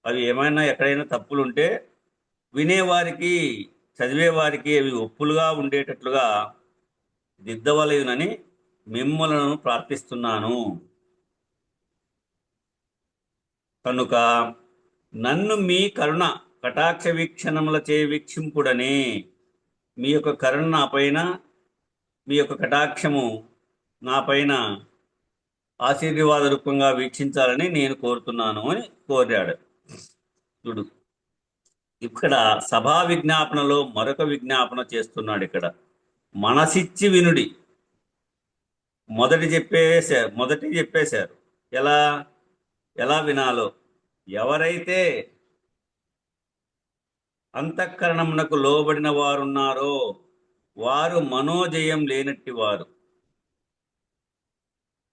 అవి ఏమైనా ఎక్కడైనా తప్పులుంటే వినేవారికి చదివేవారికి అవి ఒప్పులుగా ఉండేటట్లుగా దిద్దవలయునని మిమ్మలను ప్రార్థిస్తున్నాను. కనుక నన్ను మీ కరుణ కటాక్ష వీక్షణములచే వీక్షింపుడని. మీ యొక్క కరుణ నా పైన, మీ యొక్క కటాక్షము నా పైన ఆశీర్వాద రూపంగా వీక్షించాలని నేను కోరుతున్నాను అని కోరాడు. చూడు, ఇక్కడ సభా విజ్ఞాపనలో మరొక విజ్ఞాపన చేస్తున్నాడు. ఇక్కడ మనసిచ్చి వినుడి. మొదటి చెప్పేశారు ఎలా వినాలో. ఎవరైతే అంతఃకరణమునకు లోబడిన వారున్నారో వారు మనోజయం లేనట్టి వారు.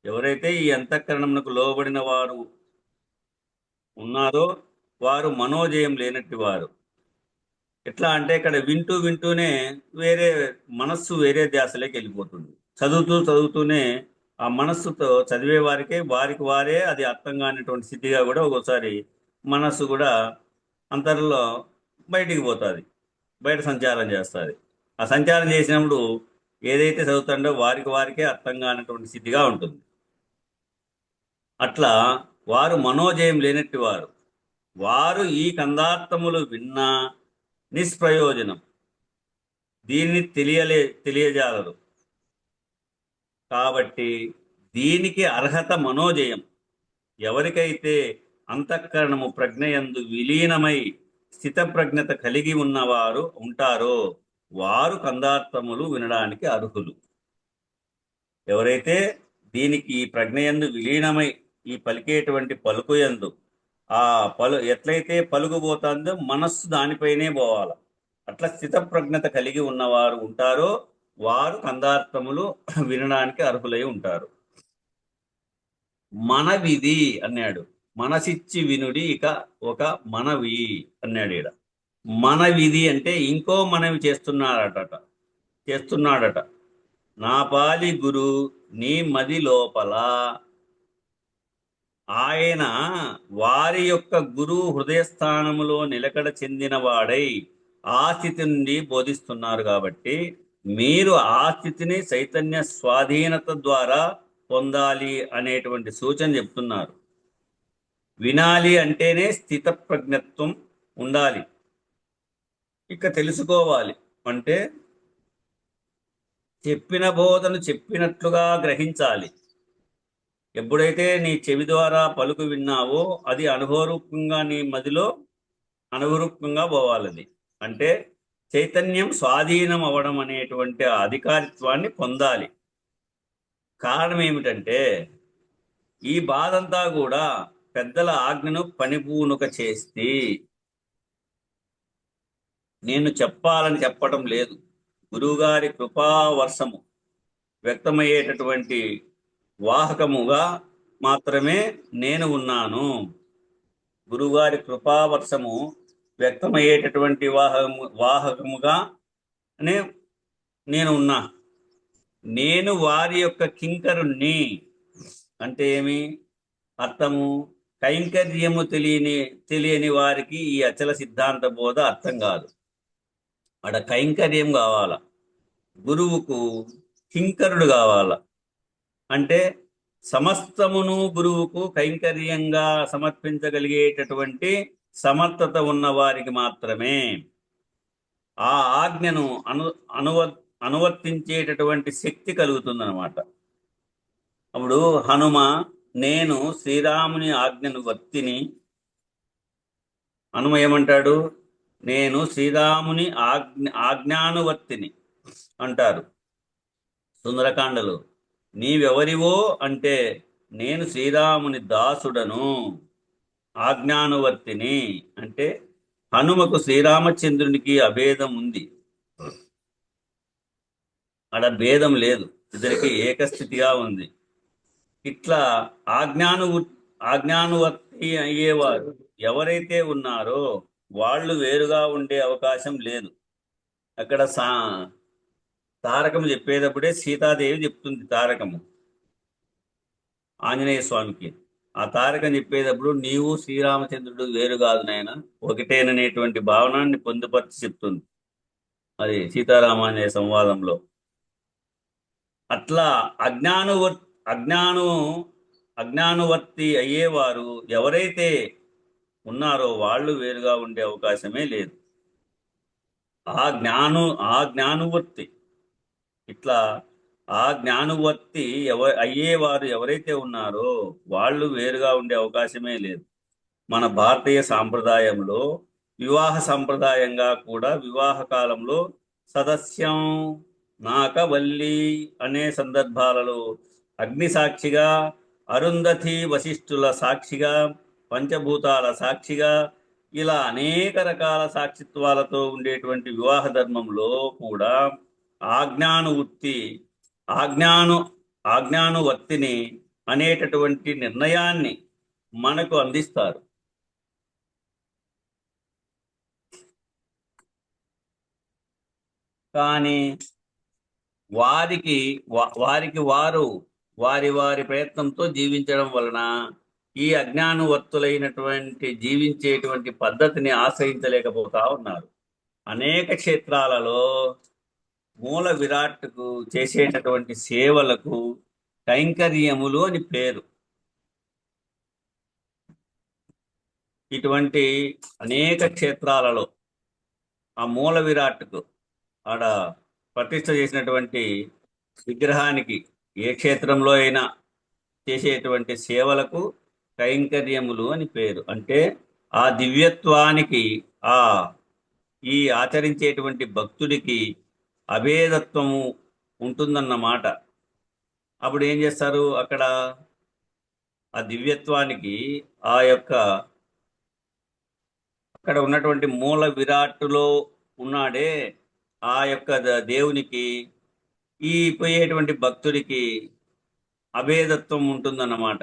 ఎవరైతే ఈ అంతఃకరణమునకు లోబడిన వారు ఉన్నారో వారు మనోజయం లేనట్టి వారు. ఎట్లా అంటే ఇక్కడ వింటూనే మనస్సు వేరే ధ్యాసలోకి వెళ్ళిపోతుంది. చదువుతూనే ఆ మనస్సుతో చదివే వారికి వారే అది అర్థం కానిటువంటి స్థితిగా కూడా ఒక్కోసారి మనస్సు కూడా అంతర్లో బయటికి పోతుంది, బయట సంచారం చేస్తుంది. ఆ సంచారం చేసినప్పుడు ఏదైతే చదువుతుండో వారికే అర్థం కానటువంటి స్థితిగా ఉంటుంది. అట్లా వారు మనోజయం లేనట్టి వారు ఈ కందార్థములు విన్నా నిష్ప్రయోజనం. దీన్ని తెలియజాలరు. కాబట్టి దీనికి అర్హత మనోజయం. ఎవరికైతే అంతఃకరణము ప్రజ్ఞయందు విలీనమై స్థితప్రజ్ఞత కలిగి ఉన్నవారు ఉంటారో వారు కందార్థములు వినడానికి అర్హులు. ఎవరైతే దీనికి ఈ ప్రజ్ఞయందు విలీనమై ఈ పలికేటువంటి పలుకుయందు ఎట్లయితే పలుకుపోతుందో మనస్సు దానిపైనే పోవాలి. అట్లా స్థితప్రజ్ఞత కలిగి ఉన్నవారు ఉంటారో వారు కందార్థములు వినడానికి అర్హులై ఉంటారు. మనవిధి అన్నాడు. మనసిచ్చి వినుడి. ఇక ఒక మనవి అన్నాడు. ఈడ మనవిధి అంటే ఇంకో మనవి చేస్తున్నాడట. నా పాలి గురు నీ మది లోపల. ఆయన వారి యొక్క గురువు హృదయస్థానములో నిలకడ చెందిన వాడై ఆ స్థితి నుండి బోధిస్తున్నారు. కాబట్టి మీరు ఆ స్థితిని చైతన్య స్వాధీనత ద్వారా పొందాలి అనేటువంటి సూచన చెప్తున్నారు. వినాలి అంటేనే స్థిత ప్రజ్ఞత్వం ఉండాలి. ఇక తెలుసుకోవాలి అంటే చెప్పిన బోధను చెప్పినట్లుగా గ్రహించాలి. ఎప్పుడైతే నీ చెవి ద్వారా పలుకు విన్నావో అది అనుభవరూపంగా నీ మదిలో అనుభవరూపంగా పోవాలది. అంటే చైతన్యం స్వాధీనం అవ్వడం అనేటువంటి ఆ అధికారిత్వాన్ని పొందాలి. కారణం ఏమిటంటే ఈ బాధంతా కూడా పెద్దల ఆజ్ఞను పనిపూనుక చేస్తే, నేను చెప్పాలని చెప్పడం లేదు, గురువుగారి కృపావర్షము వ్యక్తమయ్యేటటువంటి వాహకముగా మాత్రమే నేను ఉన్నాను. గురువుగారి కృపావర్షము వ్యక్తమయ్యేటటువంటి వాహకముగా నేను ఉన్నా. నేను వారి యొక్క కింకరుణ్ణి అంటే ఏమి అర్థము? కైంకర్యము తెలియని వారికి ఈ అచల సిద్ధాంత బోధ అర్థం కాదు. అక్కడ కైంకర్యం కావాల, గురువుకు కింకరుడు కావాల. అంటే సమస్తమును గురువుకు కైంకర్యంగా సమర్పించగలిగేటటువంటి సమర్థత ఉన్న వారికి మాత్రమే ఆ ఆజ్ఞను అనువర్తించేటటువంటి శక్తి కలుగుతుందన్నమాట. అప్పుడు హనుమ నేను శ్రీరాముని ఆజ్ఞను వర్తిని, హనుమ ఏమంటాడు? నేను శ్రీరాముని ఆజ్ఞానువర్తిని అంటారు సుందరకాండలో. నీవెవరివో అంటే నేను శ్రీరాముని దాసుడను, ఆజ్ఞానువర్తిని. అంటే హనుమకు శ్రీరామచంద్రునికి అభేదం ఉంది, అక్కడ భేదం లేదు, ఇద్దరికి ఏకస్థితిగా ఉంది. ఇట్లా ఆజ్ఞానువర్తి అయ్యేవారు ఎవరైతే ఉన్నారో వాళ్ళు వేరుగా ఉండే అవకాశం లేదు. అక్కడ తారకము చెప్పేటప్పుడే సీతాదేవి చెప్తుంది తారకము ఆంజనేయ స్వామికి. ఆ తారకం చెప్పేటప్పుడు నీవు శ్రీరామచంద్రుడు వేరు కాదు నాయన, ఒకటేననేటువంటి భావనాన్ని పొందుపరిచి చెప్తుంది అది సీతారామాంజనేయ సంవాదంలో. అట్లా అజ్ఞానువర్తి అయ్యేవారు ఎవరైతే ఉన్నారో వాళ్ళు వేరుగా ఉండే అవకాశమే లేదు. ఆ జ్ఞానువర్తి ఇట్లా ఆ జ్ఞానువర్తి అయ్యేవారు ఎవరైతే ఉన్నారో వాళ్ళు వేరుగా ఉండే అవకాశమే లేదు. మన భారతీయ సాంప్రదాయంలో వివాహ సంప్రదాయంగా కూడా వివాహ కాలంలో సదస్యం నాకవల్లి అనే సందర్భాలలో అగ్ని సాక్షిగా, అరుంధతి వశిష్ఠుల సాక్షిగా, పంచభూతాల సాక్షిగా ఇలా అనేక రకాల సాక్షిత్వాలతో ఉండేటువంటి వివాహ ధర్మంలో కూడా ఆజ్ఞానువర్తిని అనేటటువంటి నిర్ణయాన్ని మనకు అందిస్తారు. కానీ వారికి వారు వారి ప్రయత్నంతో జీవించడం వలన ఈ అజ్ఞానువర్తులైనటువంటి జీవించేటువంటి పద్ధతిని ఆశ్రయించలేకపోతా ఉన్నారు. అనేక క్షేత్రాలలో మూల విరాట్కు చేసేటటువంటి సేవలకు కైంకర్యములు అని పేరు. ఇటువంటి అనేక క్షేత్రాలలో ఆ మూల విరాట్కు ఆడ ప్రతిష్ఠ చేసినటువంటి విగ్రహానికి ఏ క్షేత్రంలో అయినా చేసేటువంటి సేవలకు కైంకర్యములు అని పేరు. అంటే ఆ దివ్యత్వానికి ఈ ఆచరించేటువంటి భక్తుడికి అభేదత్వము ఉంటుందన్నమాట. అప్పుడు ఏం చేస్తారు? అక్కడ ఆ దివ్యత్వానికి అక్కడ ఉన్నటువంటి మూల విరాట్టులో ఉన్నాడే ఆ యొక్క దేవునికి ఈ పోయేటువంటి భక్తుడికి అభేదత్వం ఉంటుందన్నమాట.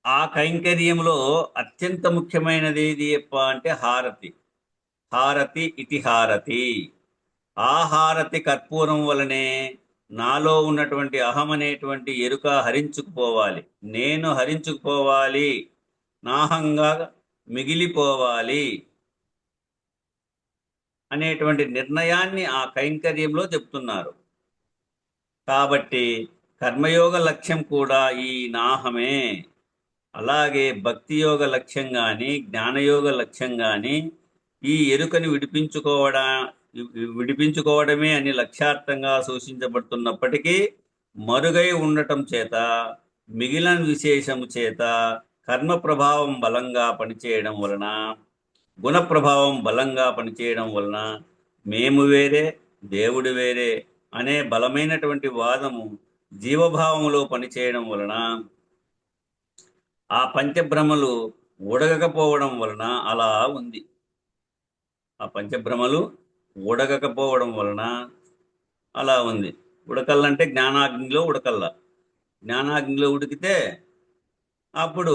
ఆ కైంకర్యంలో అత్యంత ముఖ్యమైనది ఏది అంటే హారతి ఇతి హారతి. ఆ హారతి కర్పూరం వలనే నాలో ఉన్నటువంటి అహం అనేటువంటి ఎరుక హరించుకుపోవాలి, నేను హరించుకుపోవాలి, నాహంగా మిగిలిపోవాలి అనేటువంటి నిర్ణయాన్ని ఆ కైంకర్యంలో చెప్తున్నారు. కాబట్టి కర్మయోగ లక్ష్యం కూడా ఈ నాహమే. అలాగే భక్తి యోగ లక్ష్యం కానీ జ్ఞానయోగ లక్ష్యం కానీ ఈ ఎరుకని విడిపించుకోవడమే అని లక్ష్యార్థంగా సూచించబడుతున్నప్పటికీ మరుగై ఉండటం చేత మిగిలిన విశేషము చేత కర్మ ప్రభావం బలంగా పనిచేయడం వలన, గుణ ప్రభావం బలంగా పనిచేయడం వలన మేము వేరే దేవుడు వేరే అనే బలమైనటువంటి వాదము జీవభావములో పనిచేయడం వలన ఆ పంచభ్రమలు ఉడగకపోవడం వలన అలా ఉంది. ఆ పంచభ్రమలు ఉడగకపోవడం వలన అలా ఉంది. ఉడకల్లంటే జ్ఞానాగ్నిలో ఉడకల్లా. జ్ఞానాగ్నిలో ఉడికితే అప్పుడు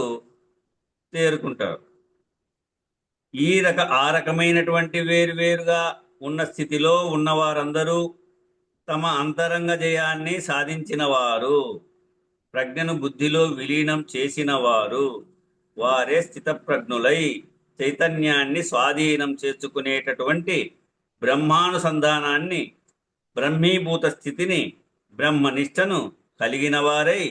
తేరుకుంటారు. ఆ రకమైనటువంటి వేరువేరుగా ఉన్న స్థితిలో ఉన్నవారందరూ తమ అంతరంగ జయాన్ని సాధించిన వారు, ప్రజ్ఞను బుద్ధిలో విలీనం చేసిన వారు, వారే స్థితప్రజ్ఞులై చైతన్యాన్ని స్వాధీనం చేసుకునేటటువంటి బ్రహ్మానుసంధానాన్ని, బ్రహ్మీభూత స్థితిని, బ్రహ్మనిష్టను కలిగిన వారై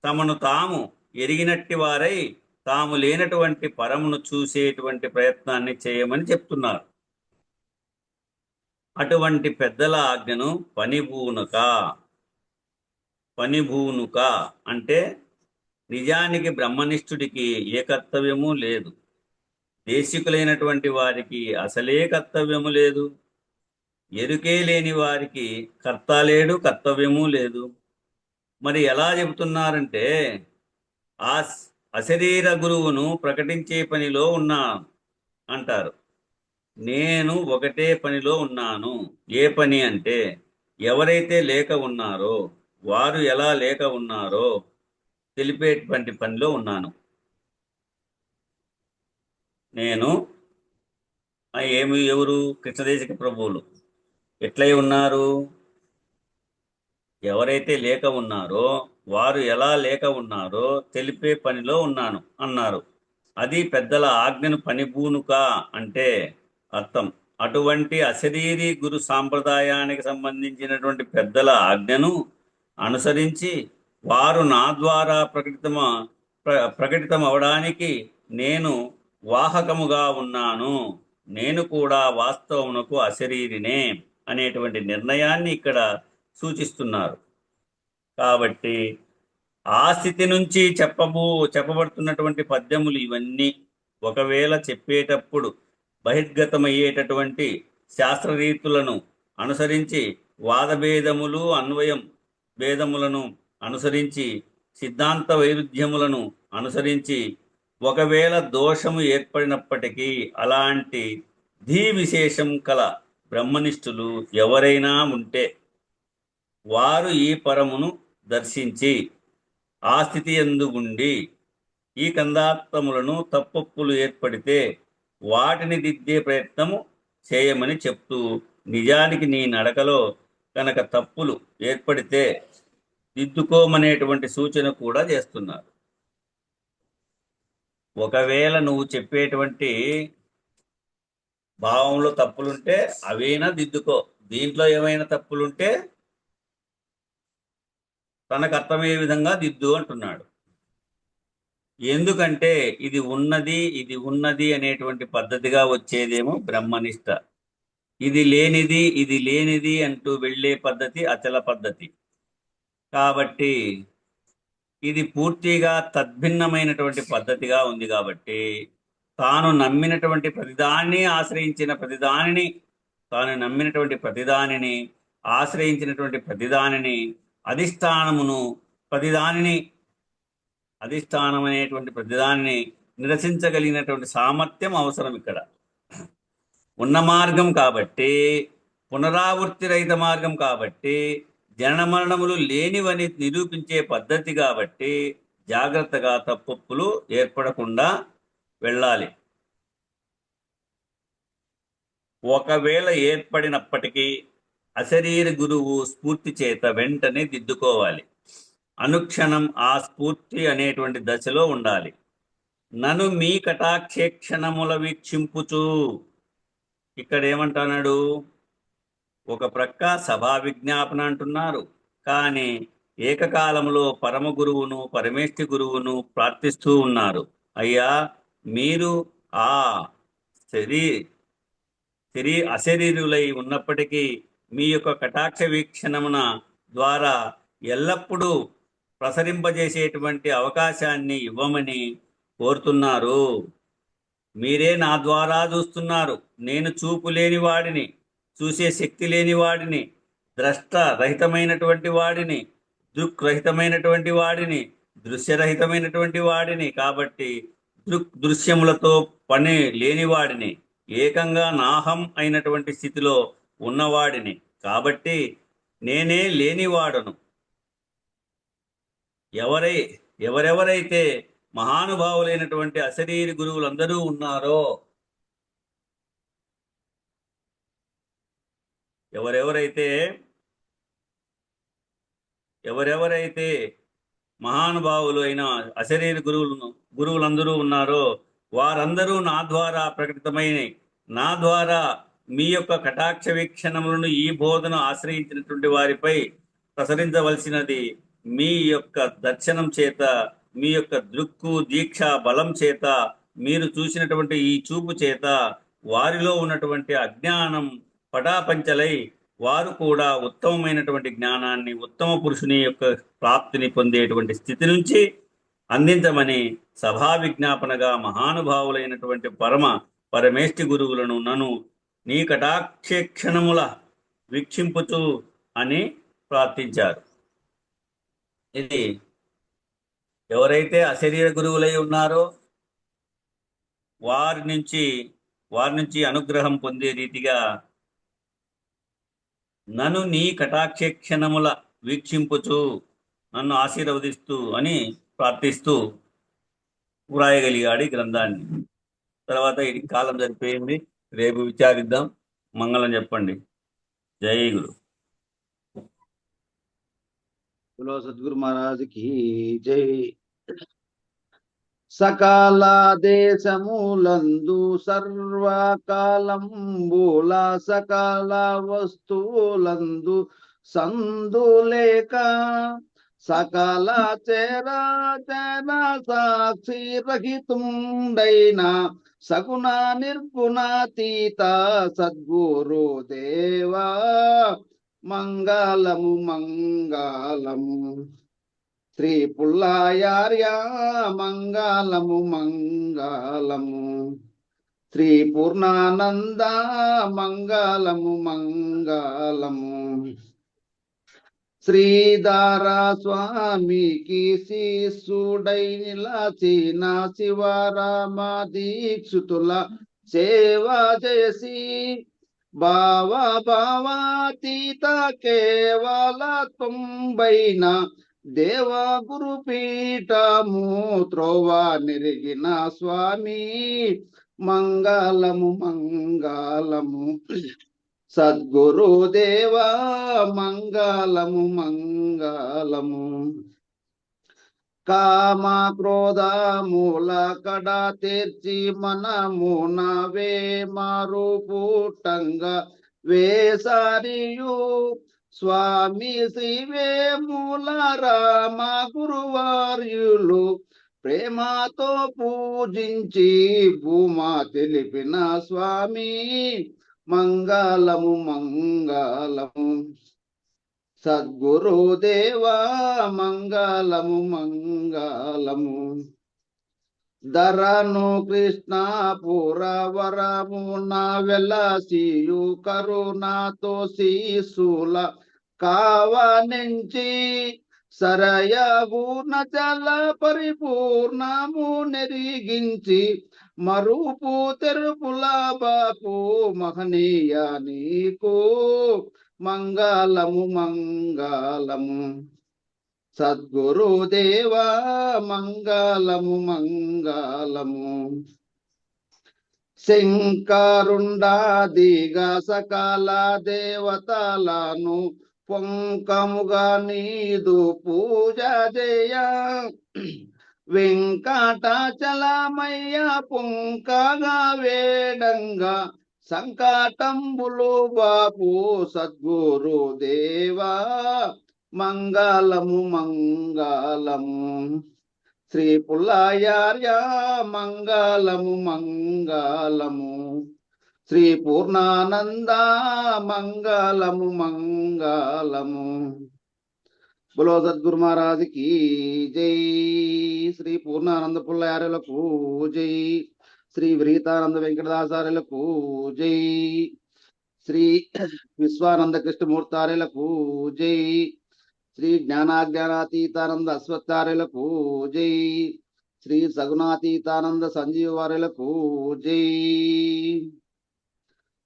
తమను తాము ఎరిగినట్టి వారై తాము లేనటువంటి పరమును చూసేటువంటి ప్రయత్నాన్ని చేయమని చెప్తున్నారు. అటువంటి పెద్దల ఆజ్ఞను పనిభూనుక అంటే నిజానికి బ్రహ్మనిష్ఠుడికి ఏ కర్తవ్యము లేదు. దేశికులైనటువంటి వారికి అసలే కర్తవ్యము లేదు. ఎరుకే లేని వారికి కర్త లేడు, కర్తవ్యము లేదు. మరి ఎలా చెబుతున్నారంటే ఆ అశరీర గురువును ప్రకటించే పనిలో ఉన్నాను అంటారు. నేను ఒకటే పనిలో ఉన్నాను. ఏ పని అంటే ఎవరైతే లేక ఉన్నారో వారు ఎలా లేక ఉన్నారో తెలిపేటువంటి పనిలో ఉన్నాను. నేను ఎవరు? కృష్ణదేశిక ప్రభువులు ఎట్లయి ఉన్నారు? ఎవరైతే లేక ఉన్నారో వారు ఎలా లేక ఉన్నారో తెలిపే పనిలో ఉన్నాను అన్నారు. అది పెద్దల ఆజ్ఞను పనిభూనుక అంటే అర్థం. అటువంటి అశరీరీ గురు సాంప్రదాయానికి సంబంధించినటువంటి పెద్దల ఆజ్ఞను అనుసరించి వారు నా ద్వారా ప్రకటితం అవడానికి నేను వాహకముగా ఉన్నాను. నేను కూడా వాస్తవమునకు అశరీరినే అనేటువంటి నిర్ణయాన్ని ఇక్కడ సూచిస్తున్నారు. కాబట్టి ఆ స్థితి నుంచి చెప్పబడుతున్నటువంటి పద్యములు ఇవన్నీ ఒకవేళ చెప్పేటప్పుడు బహిర్గతమయ్యేటటువంటి శాస్త్రరీతులను అనుసరించి, వాదభేదములు అన్వయం భేదములను అనుసరించి, సిద్ధాంత వైరుధ్యములను అనుసరించి ఒకవేళ దోషము ఏర్పడినప్పటికీ అలాంటి విశేషం కల బ్రహ్మనిష్ఠులు ఎవరైనా ఉంటే వారు ఈ పరమును దర్శించి ఆ స్థితి యందు ఉండి ఈ కందార్థములను తప్పొప్పులు ఏర్పడితే వాటిని దిద్దే ప్రయత్నము చేయమని చెప్తూ, నిజానికి నీ నడకలో కనుక తప్పులు ఏర్పడితే దిద్దుకోమనేటువంటి సూచన కూడా చేస్తున్నారు. ఒకవేళ నువ్వు చెప్పేటువంటి భావంలో తప్పులుంటే అవైనా దిద్దుకో. దీంట్లో ఏమైనా తప్పులుంటే తనకు అర్థమయ్యే విధంగా దిద్దు అంటున్నాడు. ఎందుకంటే ఇది ఉన్నది అనేటువంటి పద్ధతిగా వచ్చేదేమో బ్రహ్మనిష్ట. ఇది లేనిది అంటూ వెళ్ళే పద్ధతి అచల పద్ధతి. కాబట్టి ఇది పూర్తిగా తద్భిన్నమైనటువంటి పద్ధతిగా ఉంది. కాబట్టి తాను నమ్మినటువంటి ప్రతిదాన్ని ఆశ్రయించినటువంటి ప్రతిదానిని అధిష్టానం అనేటువంటి ప్రతిదానిని నిరసించగలిగినటువంటి సామర్థ్యం అవసరం. ఇక్కడ ఉన్న మార్గం కాబట్టి, పునరావృత్తి రహిత మార్గం కాబట్టి, జనన మరణములు లేనివని నిరూపించే పద్ధతి కాబట్టి జాగ్రత్తగా తప్పొప్పులు ఏర్పడకుండా వెళ్ళాలి. ఒకవేళ ఏర్పడినప్పటికీ అశరీర గురువు స్ఫూర్తి చేత వెంటనే దిద్దుకోవాలి. అనుక్షణం ఆ స్ఫూర్తి అనేటువంటి దశలో ఉండాలి. నను మీ కటాక్షేక్షణముల వీక్షింపుచు, ఇక్కడ ఏమంటున్నాడు? ఒక ప్రక్క సభా విజ్ఞాపన అంటున్నారు, కానీ ఏకకాలంలో పరమ గురువును పరమేష్ఠి గురువును ప్రార్థిస్తూ ఉన్నారు. అయ్యా, మీరు ఆ అశరీరులై ఉన్నప్పటికీ మీ యొక్క కటాక్ష వీక్షణమున ద్వారా ఎల్లప్పుడూ ప్రసరింపజేసేటువంటి అవకాశాన్ని ఇవ్వమని కోరుతున్నారు. మీరే నా ద్వారా చూస్తున్నారు. నేను చూపు లేని వాడిని, చూసే శక్తి లేని వాడిని, ద్రష్ట రహితమైనటువంటి వాడిని, దృక్రహితమైనటువంటి వాడిని, దృశ్యరహితమైనటువంటి వాడిని. కాబట్టి దృశ్యములతో పని లేనివాడిని, ఏకంగా నాహం అయినటువంటి స్థితిలో ఉన్నవాడిని. కాబట్టి నేనే లేనివాడను. ఎవరెవరైతే మహానుభావులైనటువంటి అశరీరి గురువులందరూ ఉన్నారో, ఎవరెవరైతే మహానుభావులు అయిన అశరీరి గురువులందరూ ఉన్నారో వారందరూ నా ద్వారా ప్రకటితమైన, నా ద్వారా మీ యొక్క కటాక్ష వీక్షణములను ఈ బోధన ఆశ్రయించినటువంటి వారిపై ప్రసరించవలసినది. మీ యొక్క దర్శనం చేత, మీ యొక్క దృక్కు దీక్ష బలం చేత, మీరు చూసినటువంటి ఈ చూపు చేత వారిలో ఉన్నటువంటి అజ్ఞానం పటాపంచలై వారు కూడా ఉత్తమమైనటువంటి జ్ఞానాన్ని, ఉత్తమ పురుషుని యొక్క ప్రాప్తిని పొందేటువంటి స్థితి నుంచి అందించమని సభా విజ్ఞాపనగా మహానుభావులైనటువంటి పరమేష్టి గురువులను నన్ను నీ కటాక్షేక్షణముల వీక్షింపుచు అని ప్రార్థించారు. ఇది ఎవరైతే అశరీర గురువులై ఉన్నారో వారి నుంచి అనుగ్రహం పొందే రీతిగా నన్ను నీ కటాక్షేక్షణముల వీక్షింపుచు నన్ను ఆశీర్వదిస్తూ అని ప్రార్థిస్తూ వ్రాయగలిగాడు ఈ గ్రంథాన్ని. తర్వాత ఇది కాలం సరిపోయింది, రేపు విచారిద్దాం. మంగళం చెప్పండి. జై గురు. బోలో సద్గురు మహారాజ్ కి జై. సకాల దేశములందు సర్వకాలంబుల సకాల వస్తువులందు సందులేక సకాల చరాచర సాక్షి రహితుండైన సగుణ నిర్గుణాతీత సద్గురు దేవా మంగళము మంగళము. శ్రీ పుల్లాయార్య మంగళము మంగళము. శ్రీ పూర్ణానంద మంగళము మంగళము. శ్రీధారా స్వామికి శిష్యుడై నిలచిన శివరామ దీక్షితుల సేవ చేసి భావాతీత కేవల తొంభైన దేవ గురు పీఠము త్రోవ నెరిగిన స్వామి మంగళము మంగళము. సద్గురు దేవా మంగళము మంగళము. కామ క్రోధ మూల కడ తీర్చి మనమున మారు పుట్టంగా వేసారియు స్వామి శ్రీవే మూల రామ గురువార్యులు ప్రేమతో పూజించి భూమా తెలిపిన స్వామి మంగళము మంగళము. సద్గురు దేవా మంగళము మంగళము. ధరను కృష్ణాపుర వరమున వెలసియు కరుణతో శిశుల కావనించి సరయగుణ జల పరిపూర్ణము నెరిగించి మరుపు తెరుపుల బాపు మహనీయ నీకు మంగళము మంగళము. సద్గురు దేవా మంగళము మంగళము. శంకరుండాదిగా సకల దేవతలను పొంకముగా నీదు పూజ చేయ వెంకటాచలమయ్య పొంకగా వేడంగా సంకటంబులు బాపు సద్గురు దేవా మంగళము మంగళము. శ్రీ పుల్లాయార్య మంగళము మంగళము. శ్రీ పూర్ణానంద మంగళము మంగళము. బులో సద్గురు మహారాజుకి జై. శ్రీ పూర్ణానంద పుల్లయారులకు జై. శ్రీ విరీతానంద వెంకటదాసార్యులకు జై. శ్రీ విశ్వానంద కృష్ణమూర్తార్యులకు జై. శ్రీ జ్ఞానాజ్ఞానాతీతానంద అశ్వత్థార్యులకు జై. శ్రీ సగుణాతీతానంద సంజీవార్యులకు జై.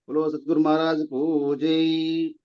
బులో సద్గురు మహారాజుకు జై.